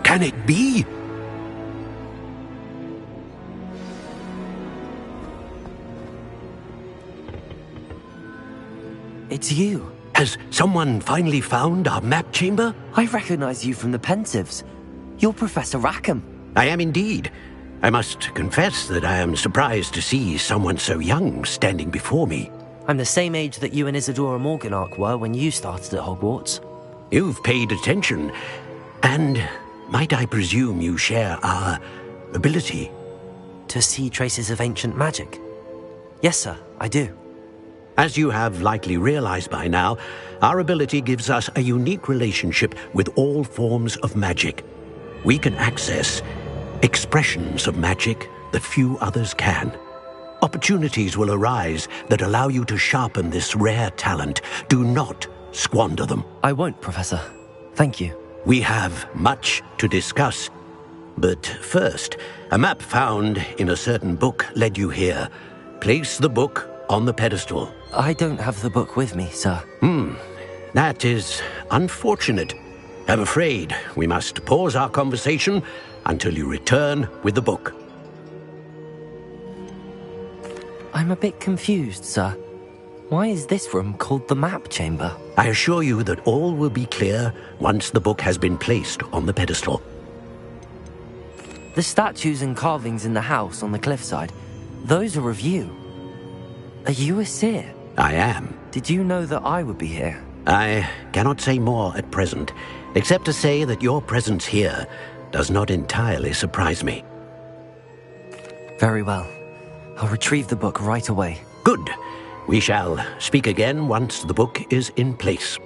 Can it be? It's you. Has someone finally found our map chamber? I recognize you from the Pensives. You're Professor Rackham. I am indeed. I must confess that I am surprised to see someone so young standing before me. I'm the same age that you and Isadora Morganach were when you started at Hogwarts. You've paid attention, and might I presume you share our ability? To see traces of ancient magic? Yes, sir, I do. As you have likely realized by now, our ability gives us a unique relationship with all forms of magic. We can access expressions of magic that few others can. Opportunities will arise that allow you to sharpen this rare talent. Do not squander them. I won't, Professor. Thank you. We have much to discuss. But first, a map found in a certain book led you here. Place the book on the pedestal. I don't have the book with me, sir. That is unfortunate. I'm afraid we must pause our conversation until you return with the book. I'm a bit confused, sir. Why is this room called the map chamber? I assure you that all will be clear once the book has been placed on the pedestal. The statues and carvings in the house on the cliffside, those are of you. Are you a seer? I am. Did you know that I would be here? I cannot say more at present, except to say that your presence here does not entirely surprise me. Very well. I'll retrieve the book right away. Good. We shall speak again once the book is in place.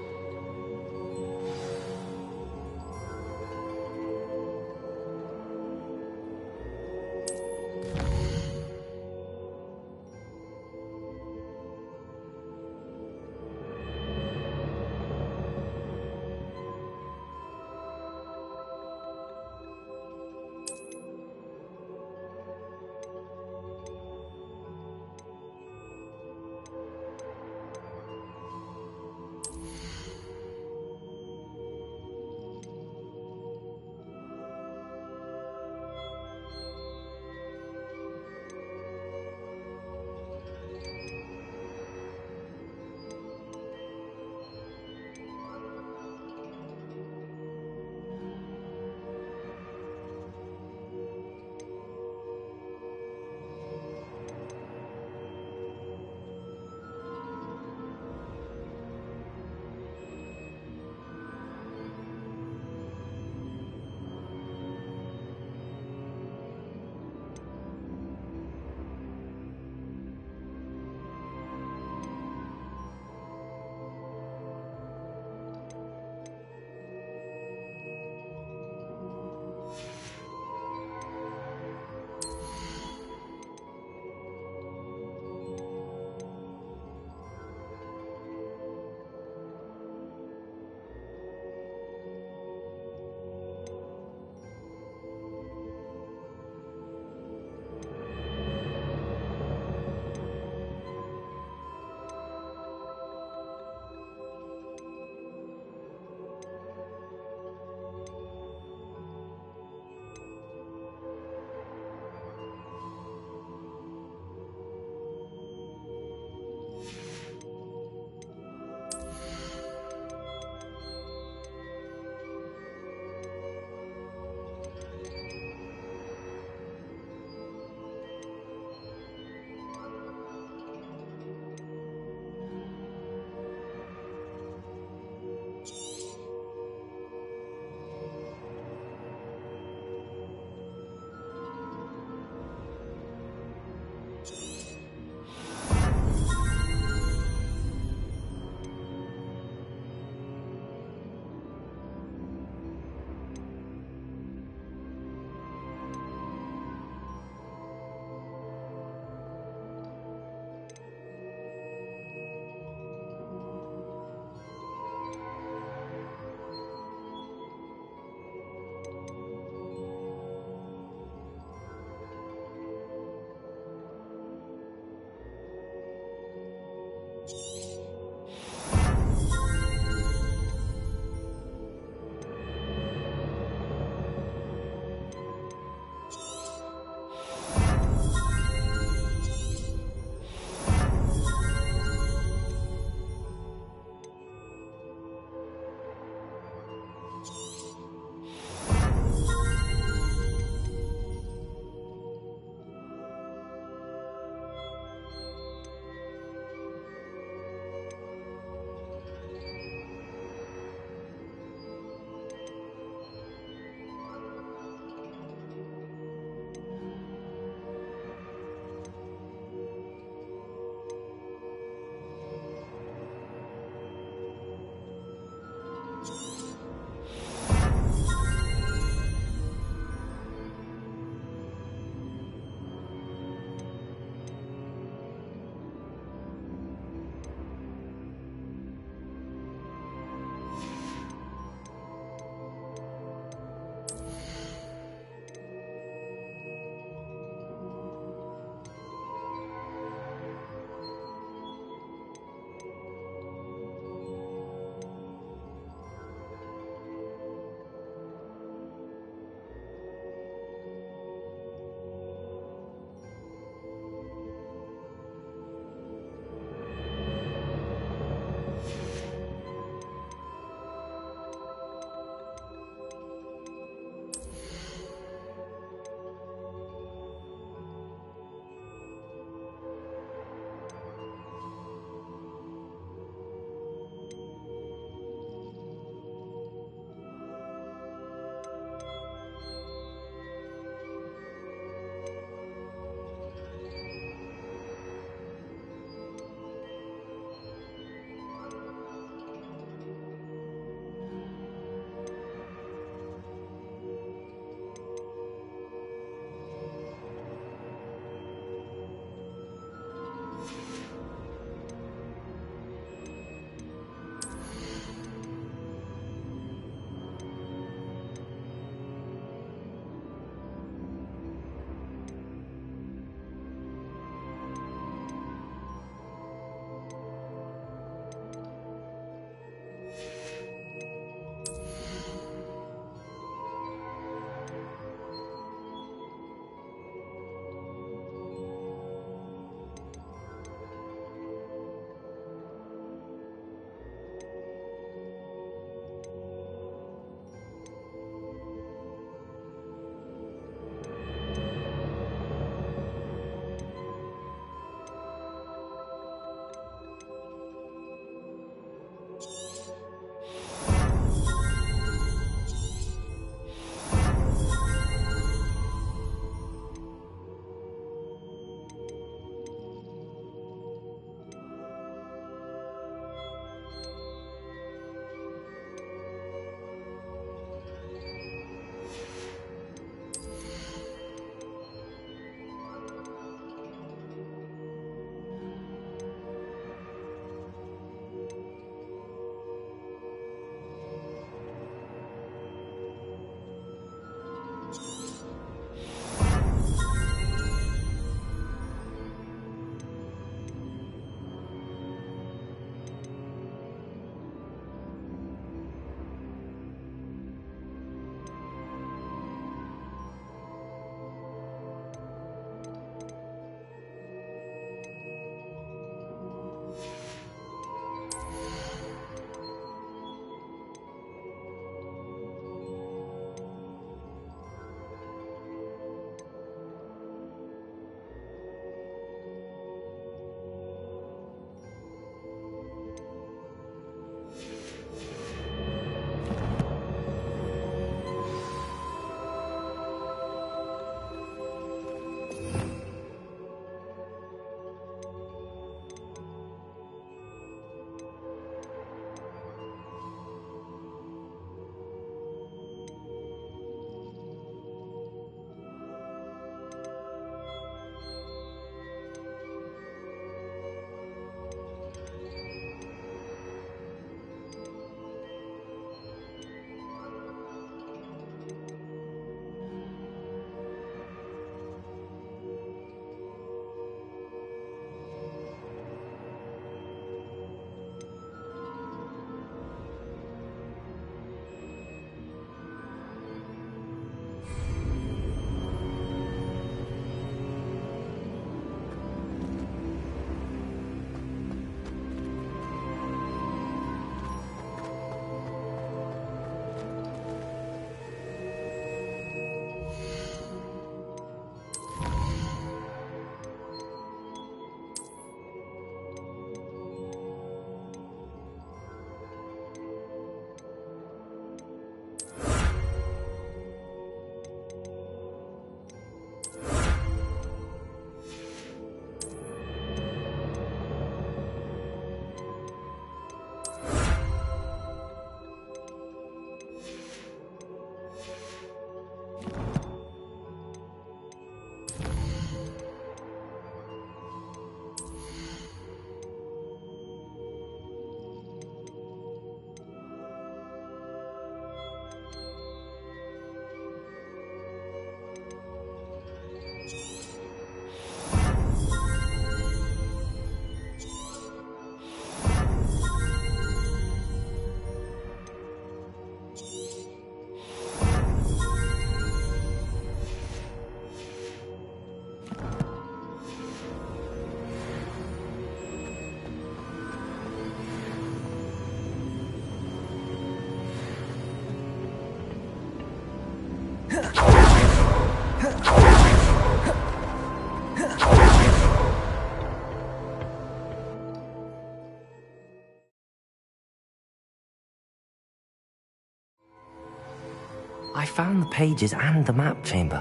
I found the pages and the map chamber.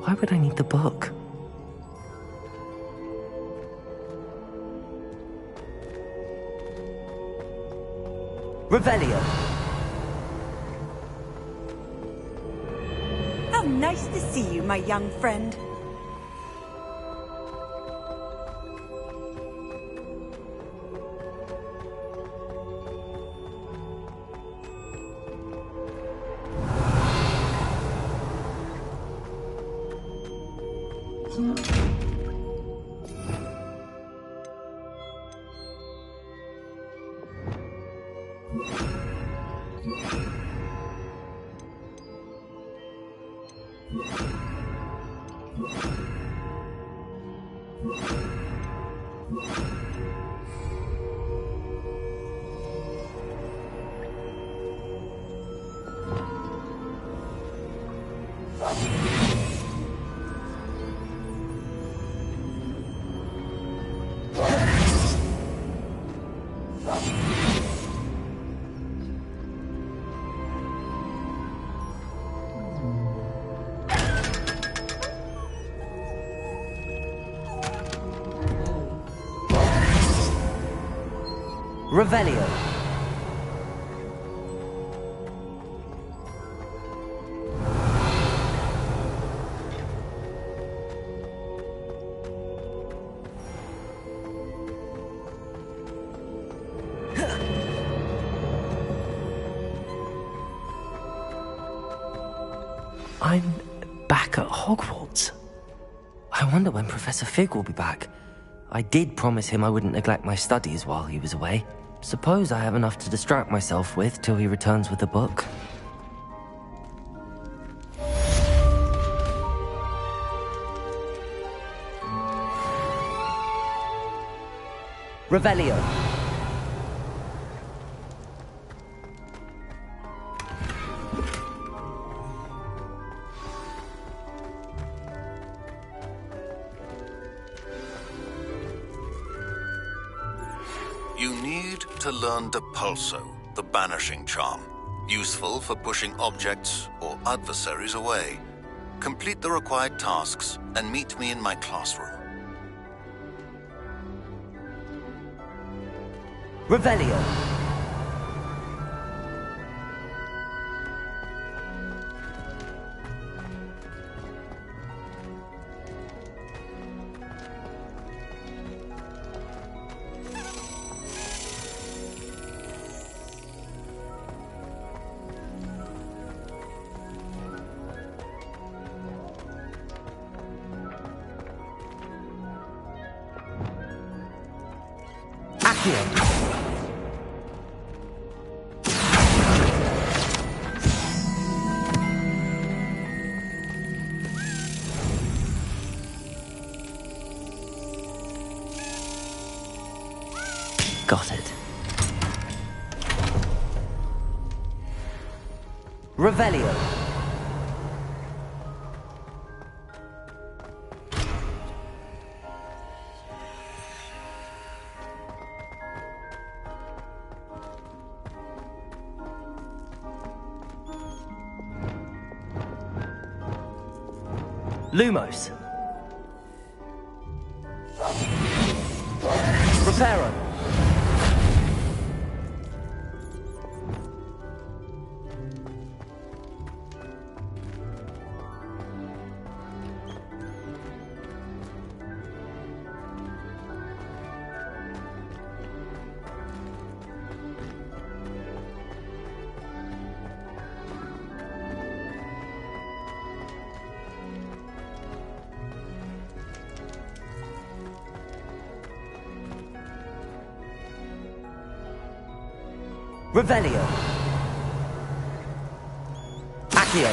Why would I need the book? Revelio. How nice to see you, my young friend. Revelio. I'm back at Hogwarts. I wonder when Professor Fig will be back. I did promise him I wouldn't neglect my studies while he was away. Suppose I have enough to distract myself with till he returns with the book. Revelio. You need to learn Depulso, the banishing charm. Useful for pushing objects or adversaries away. Complete the required tasks and meet me in my classroom. Revelio. Got it. Revelio. Lumos. Reparo. Revelio. Accio.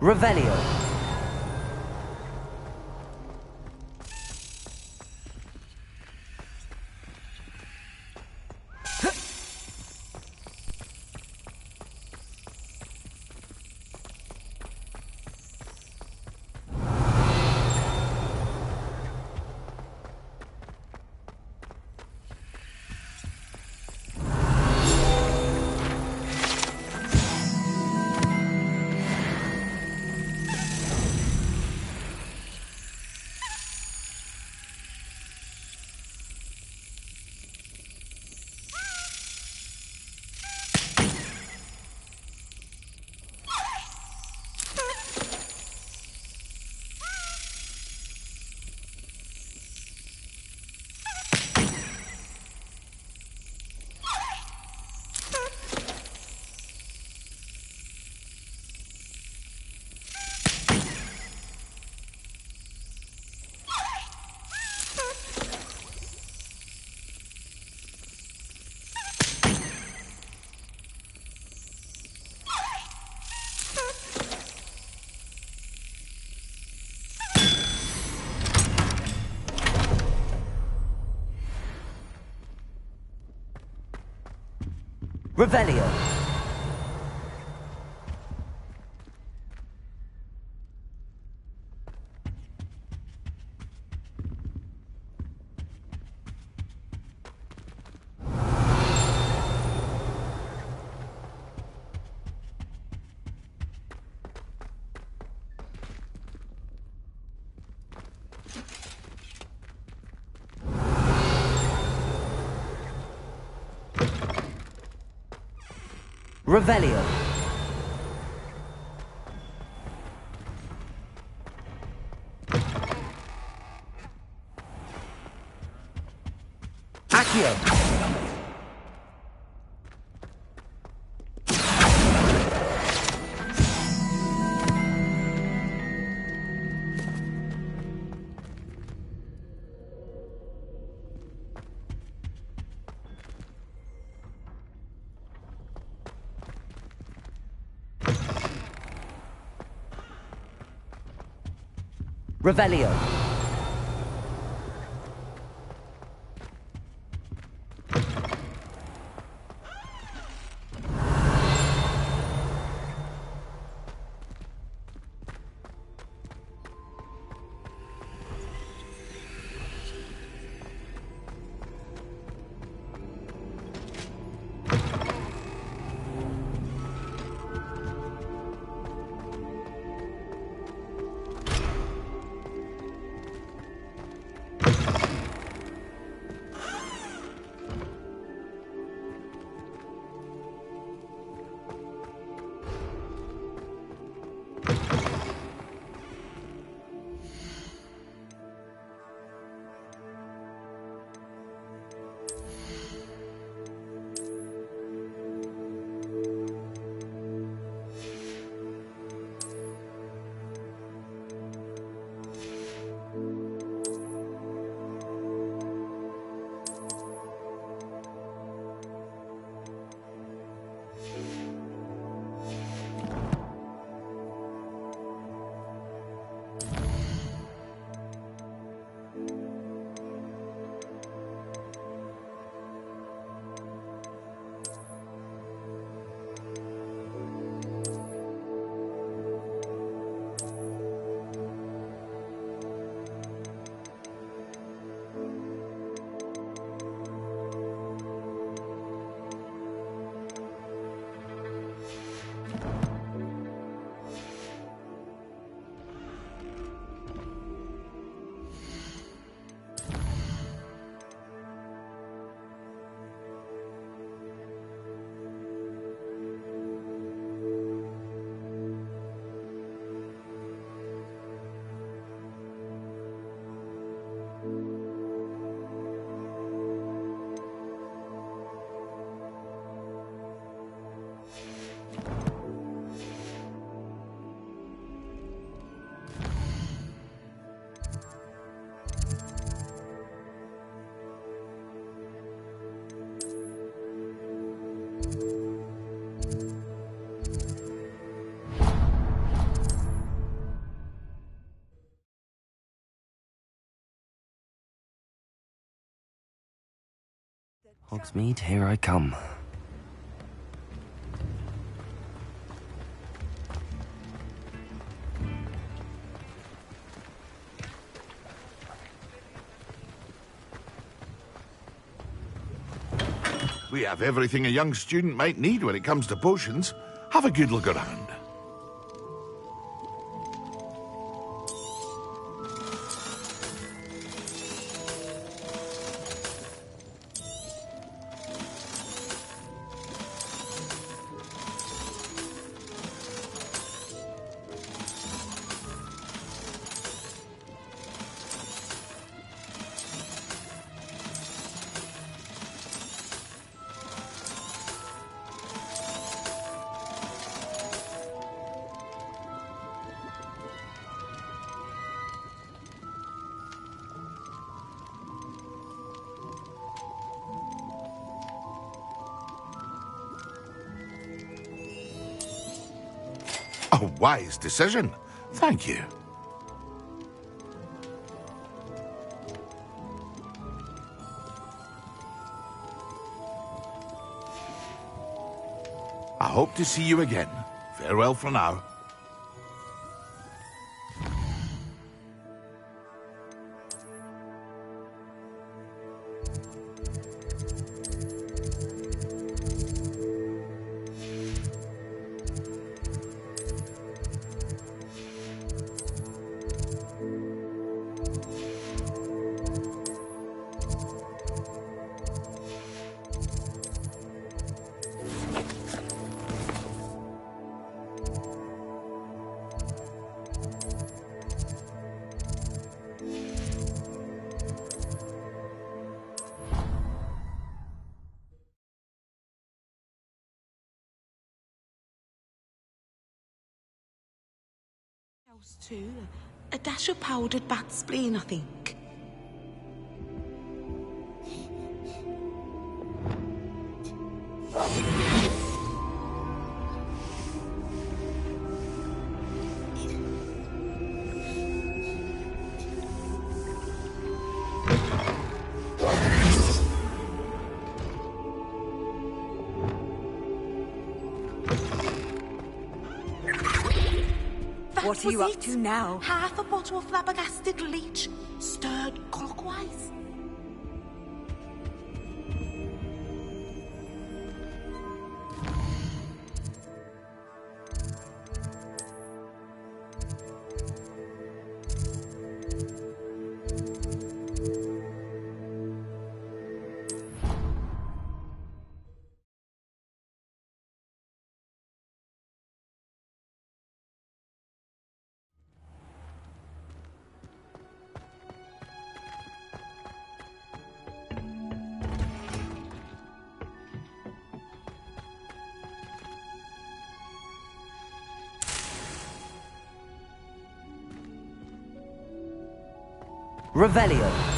Revelio. Revelio. Revelio. Accio. Revelio. Hogsmeade, here I come. We have everything a young student might need when it comes to potions. Have a good look around. A wise decision. Thank you. hope to see you again. Farewell for now. Too. A dash of powdered bat spleen, I think. What are you up to now? Half a bottle of flabbergasted leech, stirred clockwise. Revelio.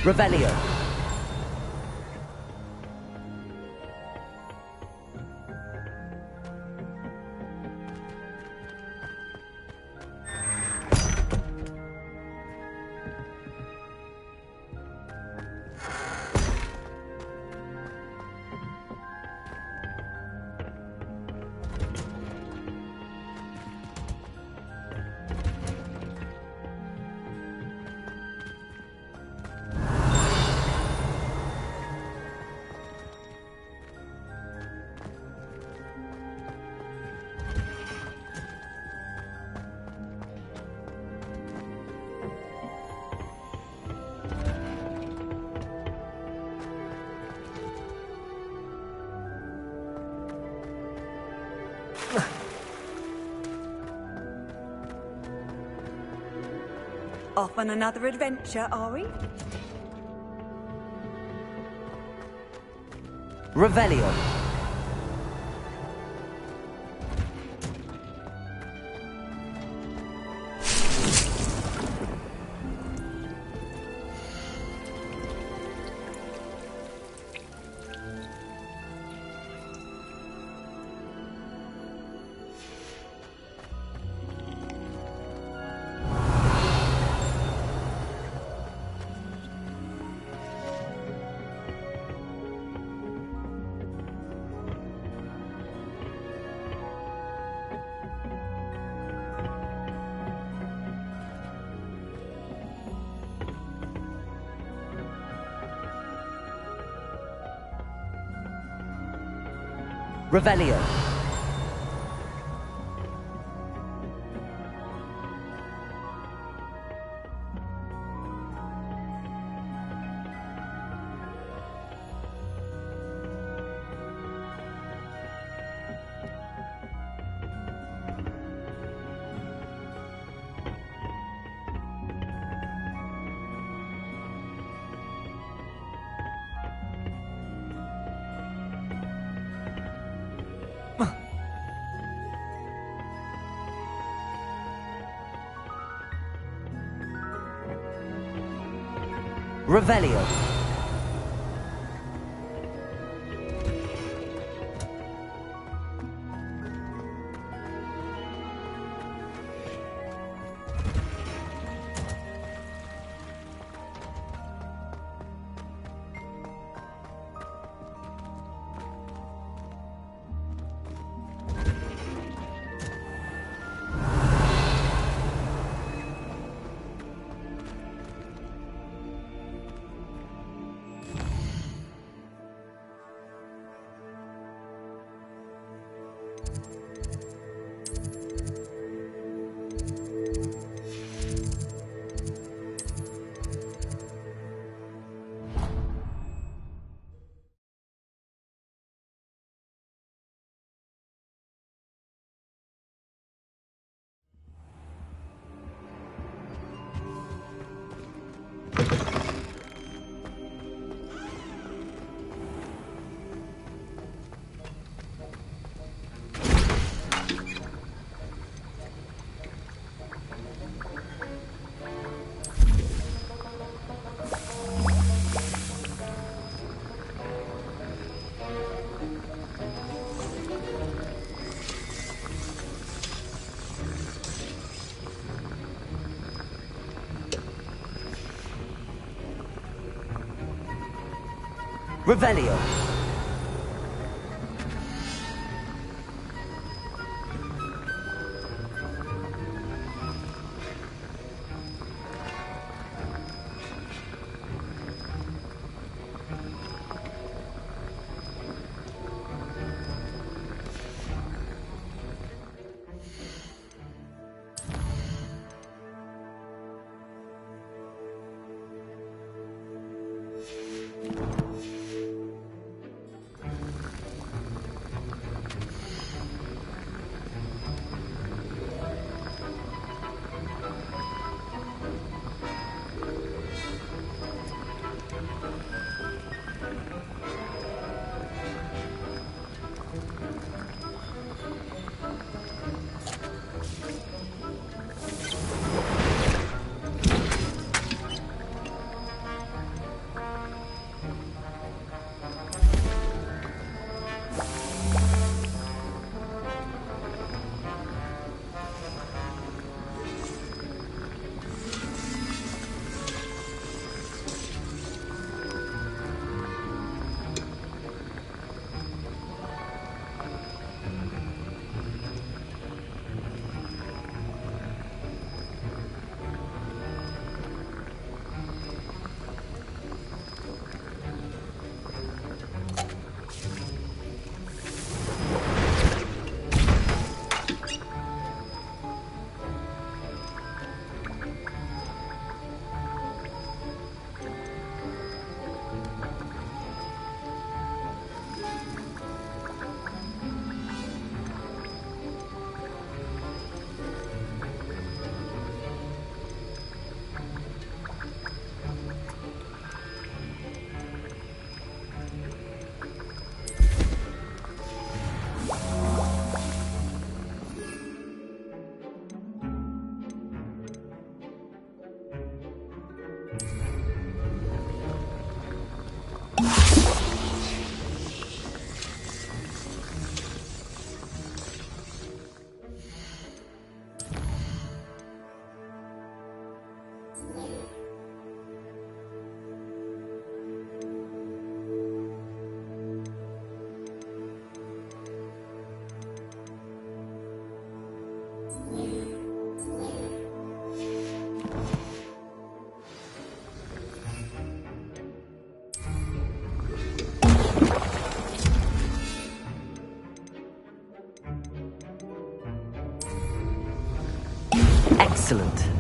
Revelio. Off on another adventure, are we? Revelio. Revelio. Revelio. Revelio. Excellent.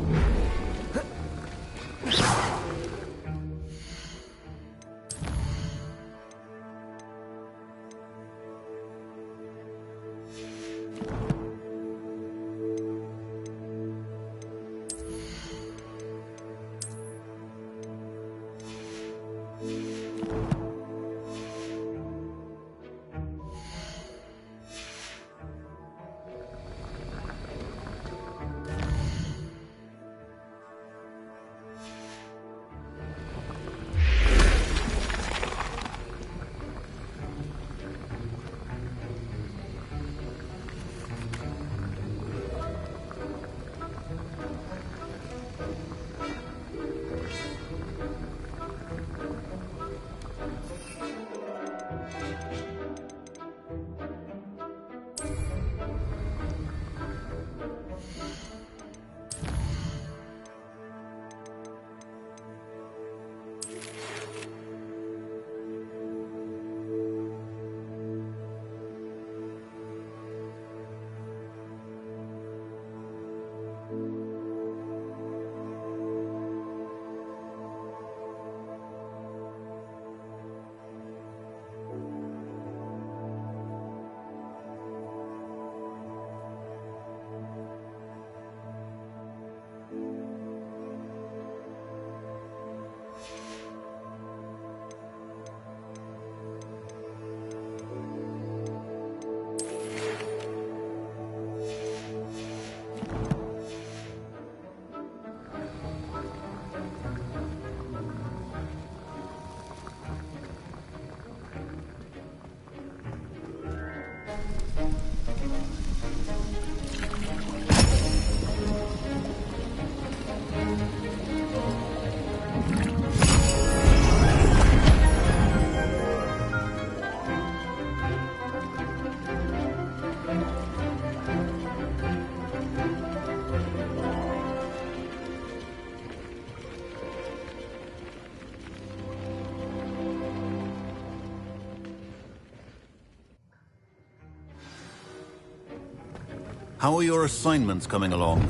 How are your assignments coming along?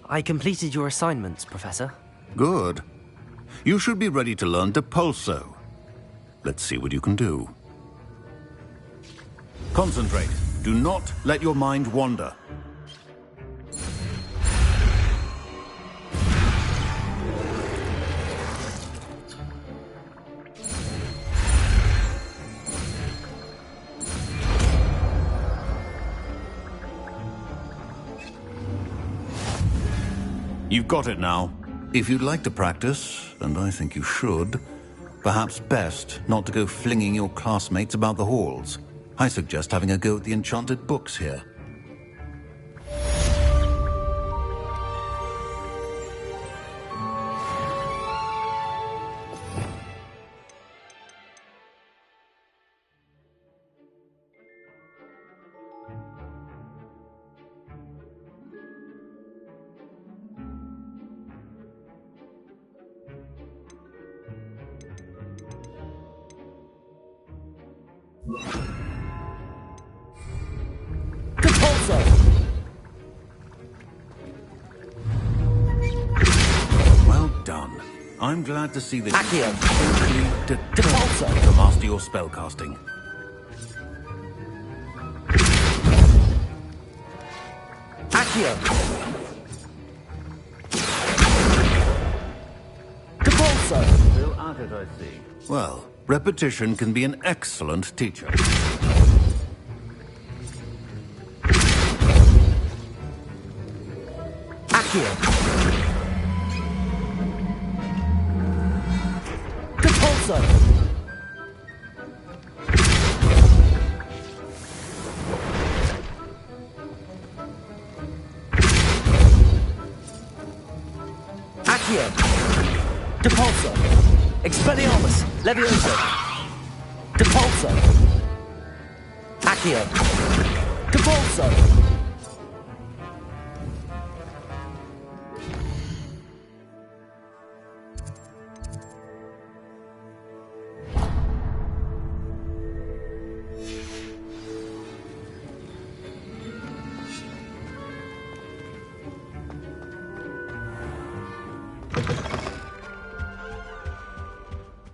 I completed your assignments, Professor. Good. You should be ready to learn Depulso. Let's see what you can do. Concentrate. Do not let your mind wander. You've got it now. If you'd like to practice, and I think you should, perhaps best not to go flinging your classmates about the halls. I suggest having a go at the enchanted books here. Well done. I'm glad to see that you are determined to master your spellcasting. Accio! Depulso! Still at it, I see. Well, repetition can be an excellent teacher. Accio! Depulso! Accio! Depulso! Expelliarmus! Levioso! Depulso! Accio! Depulso!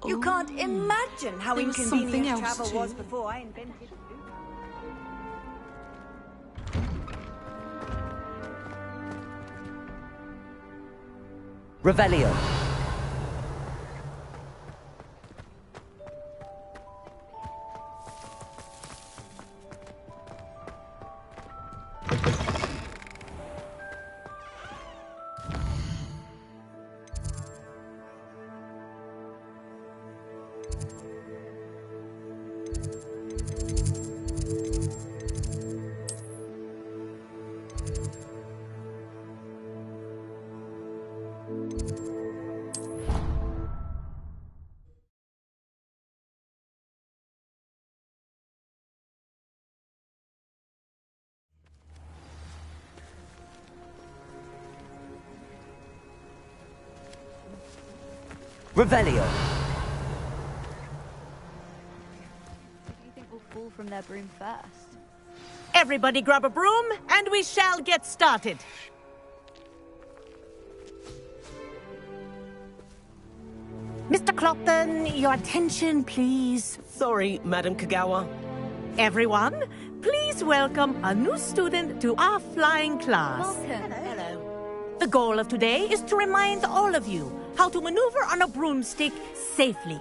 You can't imagine how There was something inconvenient else travel too. was before I invented. Revelio. Revelio. Who do you think will fall from their broom first? Everybody grab a broom, and we shall get started. Mr. Clopton, your attention, please. Sorry, Madam Kagawa. Everyone, please welcome a new student to our flying class. Welcome. Hello. The goal of today is to remind all of you how to maneuver on a broomstick safely,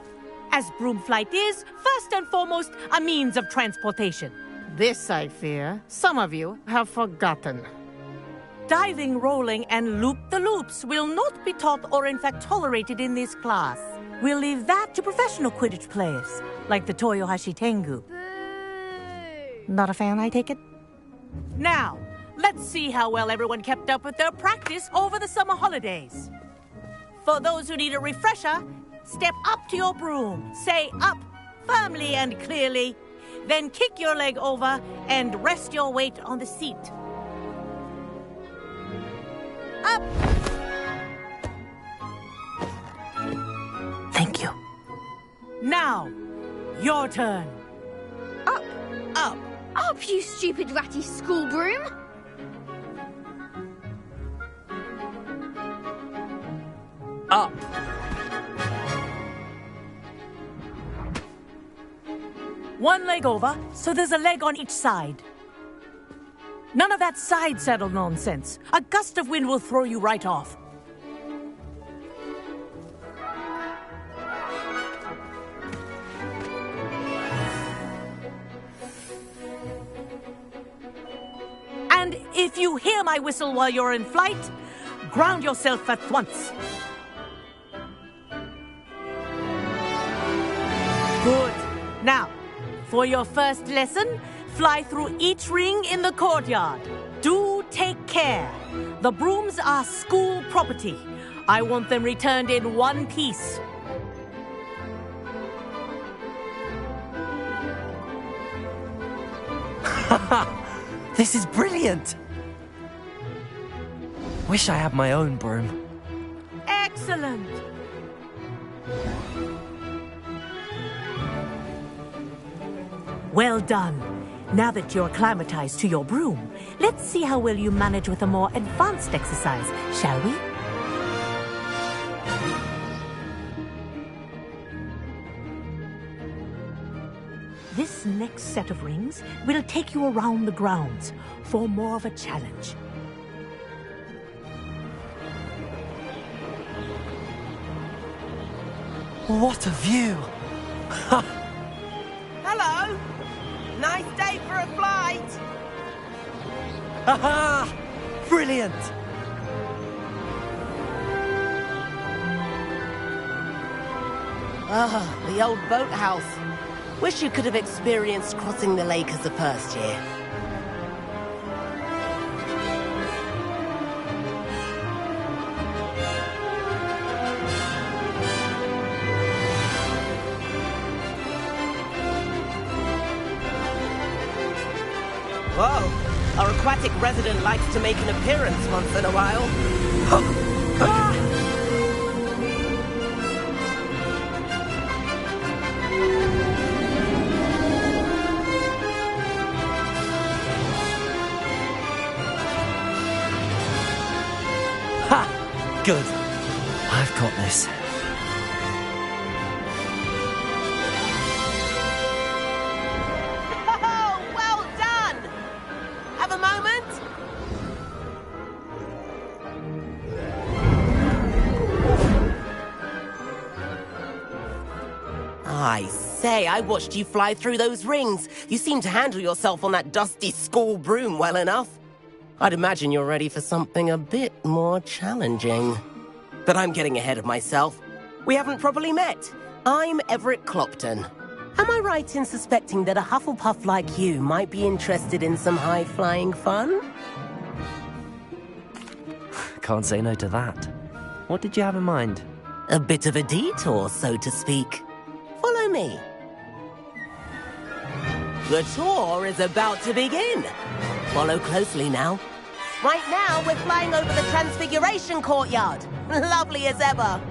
as broom flight is, first and foremost, a means of transportation. This, I fear, some of you have forgotten. Diving, rolling, and loop-the-loops will not be taught or in fact tolerated in this class. We'll leave that to professional Quidditch players, like the Toyohashi Tengu. Not a fan, I take it? Now, let's see how well everyone kept up with their practice over the summer holidays. For those who need a refresher, step up to your broom, say up firmly and clearly, then kick your leg over and rest your weight on the seat. Up! Now, your turn. Up. Up. Up, you stupid ratty school broom! Up. One leg over, so there's a leg on each side. None of that side saddle nonsense. A gust of wind will throw you right off. And if you hear my whistle while you're in flight, ground yourself at once. Good. Now, for your first lesson, fly through each ring in the courtyard. Do take care. The brooms are school property. I want them returned in one piece. This is brilliant! Wish I had my own broom. Excellent. Well done. Now that you're acclimatized to your broom, let's see how well you manage with a more advanced exercise, shall we? This next set of rings will take you around the grounds for more of a challenge. What a view! Hello. Nice day for a flight. Haha! Brilliant! Ah, the old boathouse. Wish you could have experienced crossing the lake as a first year. Whoa, our aquatic resident likes to make an appearance once in a while. Good. I've got this. Oh, well done! Have a moment? I say, I watched you fly through those rings. You seem to handle yourself on that dusty school broom well enough. I'd imagine you're ready for something a bit more challenging. But I'm getting ahead of myself. We haven't properly met. I'm Everett Clopton. Am I right in suspecting that a Hufflepuff like you might be interested in some high-flying fun? Can't say no to that. What did you have in mind? A bit of a detour, so to speak. Follow me. The tour is about to begin. Follow closely now. Right now, we're flying over the Transfiguration Courtyard. Lovely as ever.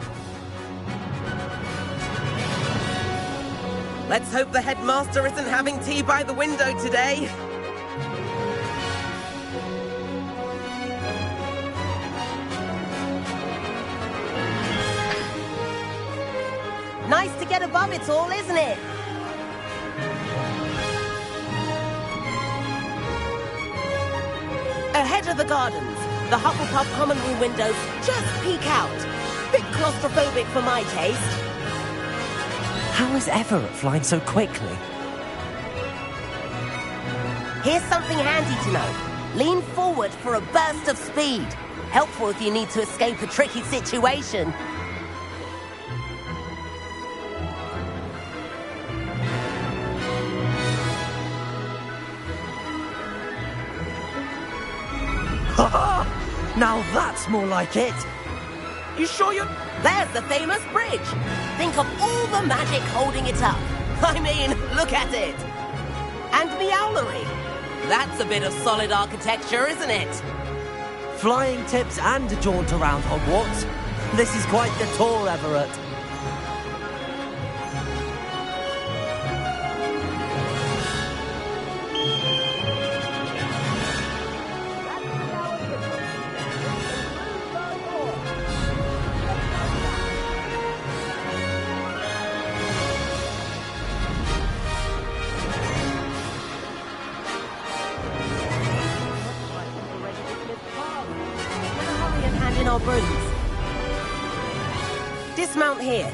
Let's hope the headmaster isn't having tea by the window today. Nice to get above it all, isn't it? Ahead of the gardens, the Hufflepuff common room windows just peek out. Bit claustrophobic for my taste. How is Everett flying so quickly? Here's something handy to know. Lean forward for a burst of speed. Helpful if you need to escape a tricky situation. Now that's more like it! You sure you're... There's the famous bridge! Think of all the magic holding it up. I mean, look at it! And Meowlery. That's a bit of solid architecture, isn't it? Flying tips and a jaunt around Hogwarts. This is quite the tour, Everett. using our brooms. Dismount here.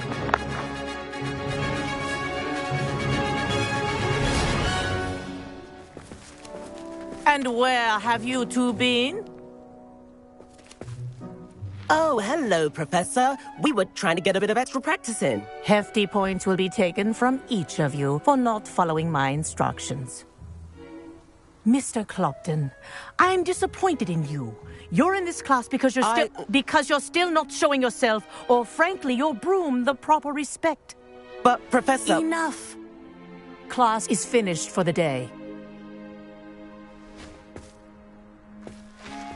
And where have you two been? Oh, hello, Professor. We were trying to get a bit of extra practice in. Hefty points will be taken from each of you for not following my instructions. Mr. Clopton, I'm disappointed in you. You're in this class because you're still not showing yourself, or frankly, your broom, the proper respect. But, Professor... Enough! Class is finished for the day.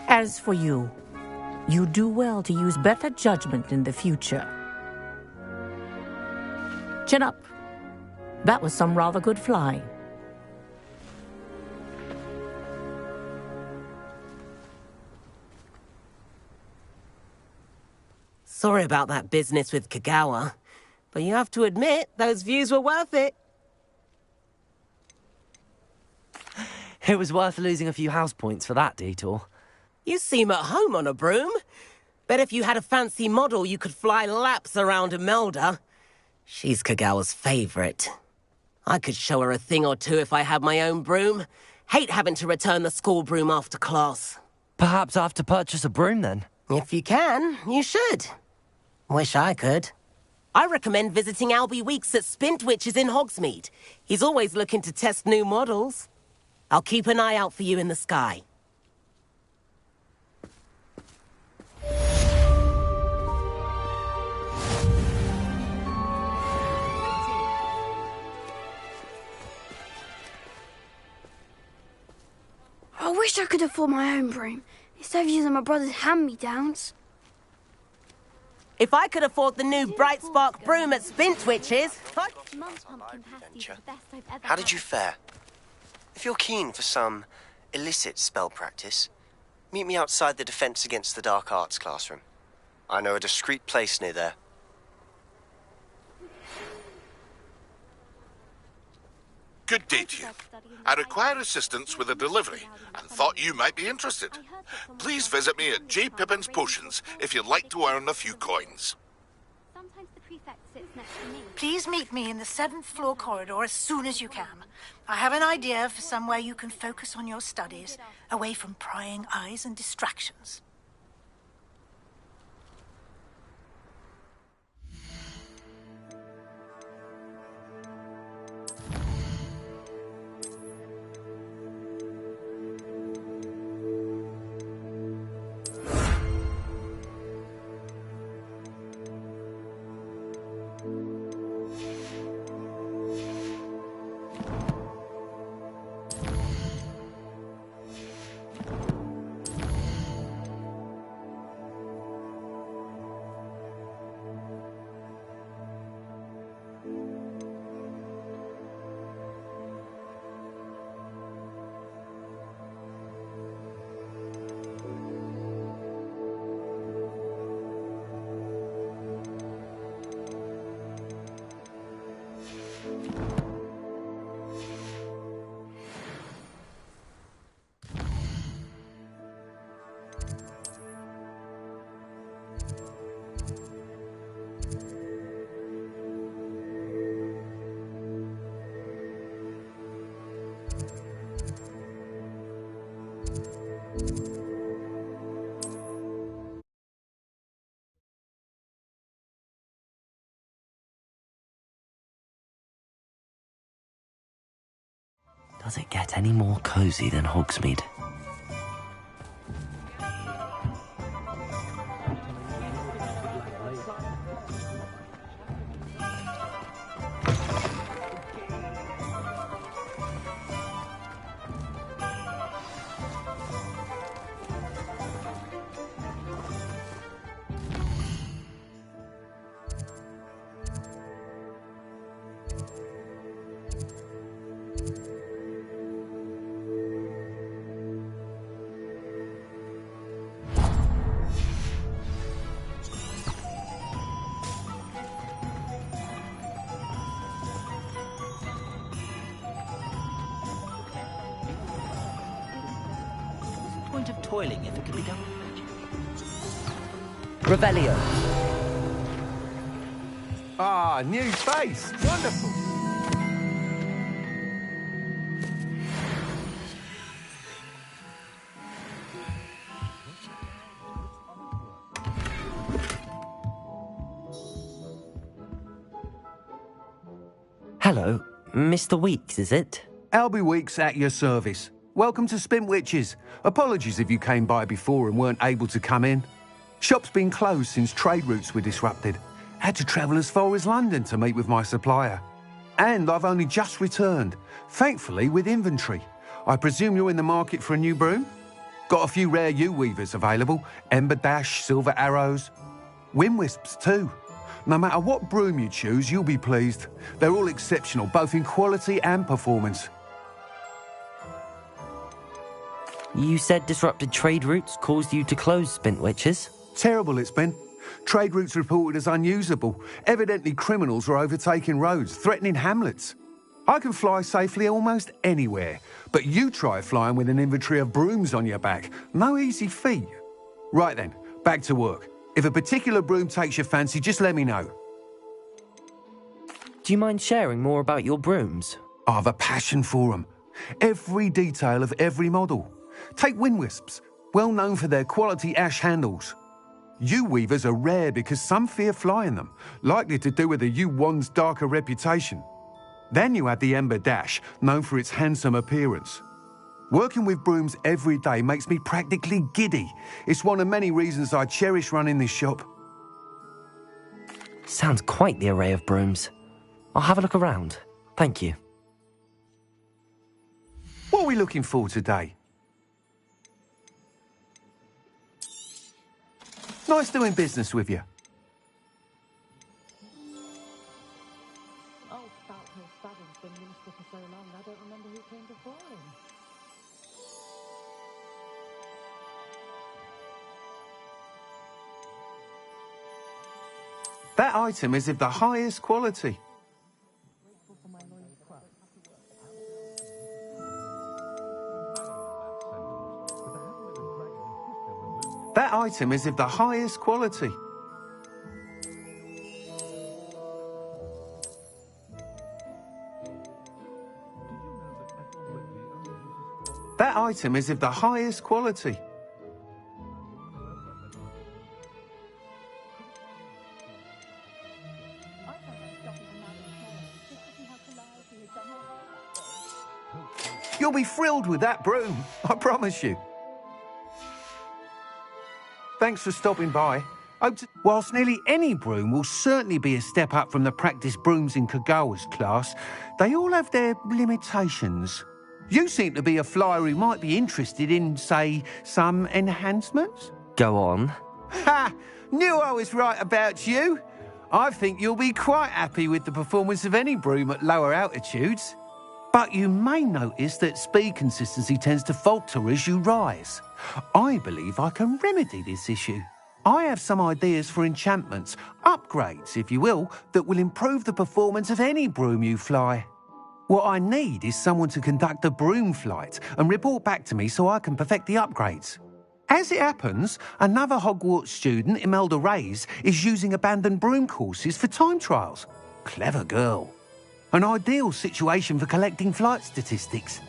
As for you, you do well to use better judgment in the future. Chin up. That was some rather good flying. Sorry about that business with Kagawa, but you have to admit, those views were worth it. It was worth losing a few house points for that detour. You seem at home on a broom. Bet if you had a fancy model, you could fly laps around Imelda. She's Kagawa's favorite. I could show her a thing or two if I had my own broom. Hate having to return the school broom after class. Perhaps I have to purchase a broom then? If you can, you should. Wish I could. I recommend visiting Albie Weeks at Spintwitches in Hogsmeade. He's always looking to test new models. I'll keep an eye out for you in the sky. I wish I could afford my own broom, instead of using my brother's hand-me-downs. If I could afford the new Bright Spark broom at Spintwitches... How did you fare? If you're keen for some illicit spell practice, meet me outside the Defense Against the Dark Arts classroom. I know a discreet place near there. Good day to you. I require assistance with a delivery and thought you might be interested. Please visit me at J. Pippin's Potions if you'd like to earn a few coins. Please meet me in the 7th floor corridor as soon as you can. I have an idea for somewhere you can focus on your studies, away from prying eyes and distractions. Does it get any more cozy than Hogsmeade? Of toiling if it could be done with magic. Revelio. Ah, new face. Wonderful. Hello, Mr. Weeks, is it? Albie Weeks at your service. Welcome to Spintwitches. Apologies if you came by before and weren't able to come in. Shop's been closed since trade routes were disrupted. Had to travel as far as London to meet with my supplier. And I've only just returned, thankfully with inventory. I presume you're in the market for a new broom? Got a few rare U-weavers available. Ember Dash, Silver Arrows. Wind Wisps too. No matter what broom you choose, you'll be pleased. They're all exceptional, both in quality and performance. You said disrupted trade routes caused you to close Spintwitches? Terrible it's been. Trade routes reported as unusable. Evidently criminals are overtaking roads, threatening hamlets. I can fly safely almost anywhere, but you try flying with an inventory of brooms on your back. No easy feat. Right then, back to work. If a particular broom takes your fancy, just let me know. Do you mind sharing more about your brooms? I've a passion for them. Every detail of every model. Take Wind Wisps, well known for their quality ash handles. U-weavers are rare because some fear flying them, likely to do with the U-wand's darker reputation. Then you have the Ember Dash, known for its handsome appearance. Working with brooms every day makes me practically giddy. It's one of many reasons I cherish running this shop. Sounds quite the array of brooms. I'll have a look around. Thank you. What are we looking for today? Nice doing business with you. That item is of the highest quality. That item is of the highest quality. That item is of the highest quality. You'll be thrilled with that broom, I promise you. Thanks for stopping by. Whilst nearly any broom will certainly be a step up from the practice brooms in Kagawa's class, they all have their limitations. You seem to be a flyer who might be interested in, say, some enhancements? Go on. Ha! Knew I was right about you. I think you'll be quite happy with the performance of any broom at lower altitudes. But you may notice that speed consistency tends to falter as you rise. I believe I can remedy this issue. I have some ideas for enchantments, upgrades, if you will, that will improve the performance of any broom you fly. What I need is someone to conduct a broom flight and report back to me so I can perfect the upgrades. As it happens, another Hogwarts student, Imelda Reyes, is using abandoned broom courses for time trials. Clever girl. An ideal situation for collecting flight statistics.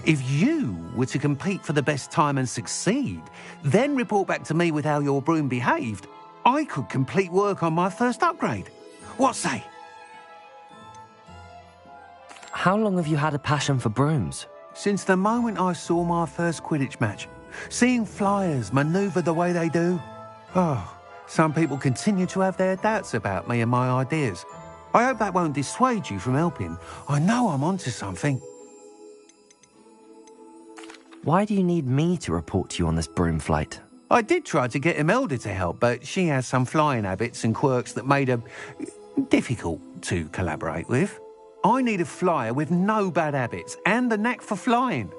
If you were to compete for the best time and succeed, then report back to me with how your broom behaved, I could complete work on my first upgrade. What say? How long have you had a passion for brooms? Since the moment I saw my first Quidditch match. Seeing flyers manoeuvre the way they do. Oh, some people continue to have their doubts about me and my ideas. I hope that won't dissuade you from helping. I know I'm onto something. Why do you need me to report to you on this broom flight? I did try to get Imelda to help, but she has some flying habits and quirks that made her difficult to collaborate with. I need a flyer with no bad habits and the knack for flying.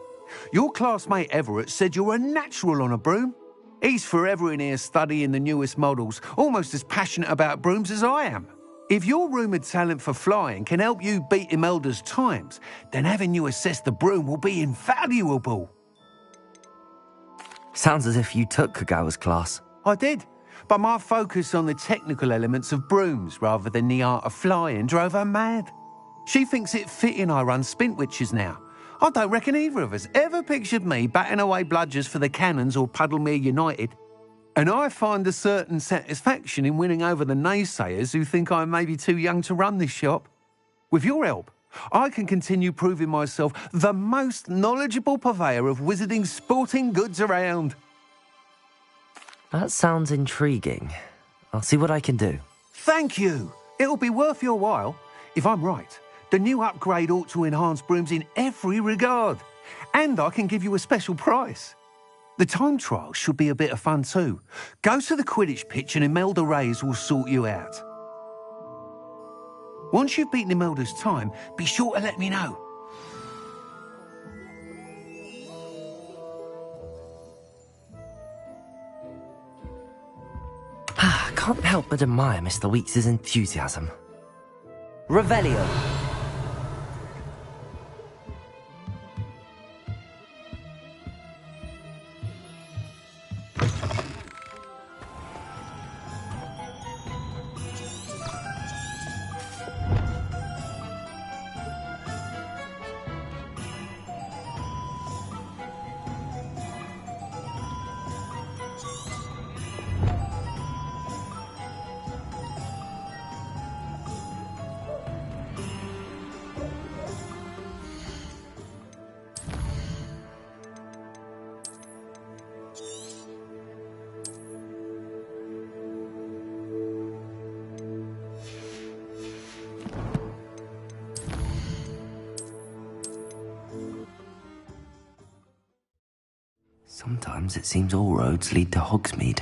Your classmate Everett said you're a natural on a broom. He's forever in here studying the newest models, almost as passionate about brooms as I am. If your rumoured talent for flying can help you beat Imelda's times, then having you assess the broom will be invaluable. Sounds as if you took Kagawa's class. I did. but my focus on the technical elements of brooms rather than the art of flying drove her mad. She thinks it fitting I run Spintwitches now. I don't reckon either of us ever pictured me batting away bludgers for the Cannons or Puddlemere United. And I find a certain satisfaction in winning over the naysayers who think I may be too young to run this shop. With your help, I can continue proving myself the most knowledgeable purveyor of wizarding sporting goods around. That sounds intriguing. I'll see what I can do. Thank you. It'll be worth your while. If I'm right, the new upgrade ought to enhance brooms in every regard. And I can give you a special price. The time trial should be a bit of fun too. Go to the Quidditch pitch and Imelda Reyes will sort you out. Once you've beaten Imelda's time, be sure to let me know. I can't help but admire Mr. Weekes' enthusiasm. Revelio. Sometimes it seems all roads lead to Hogsmeade.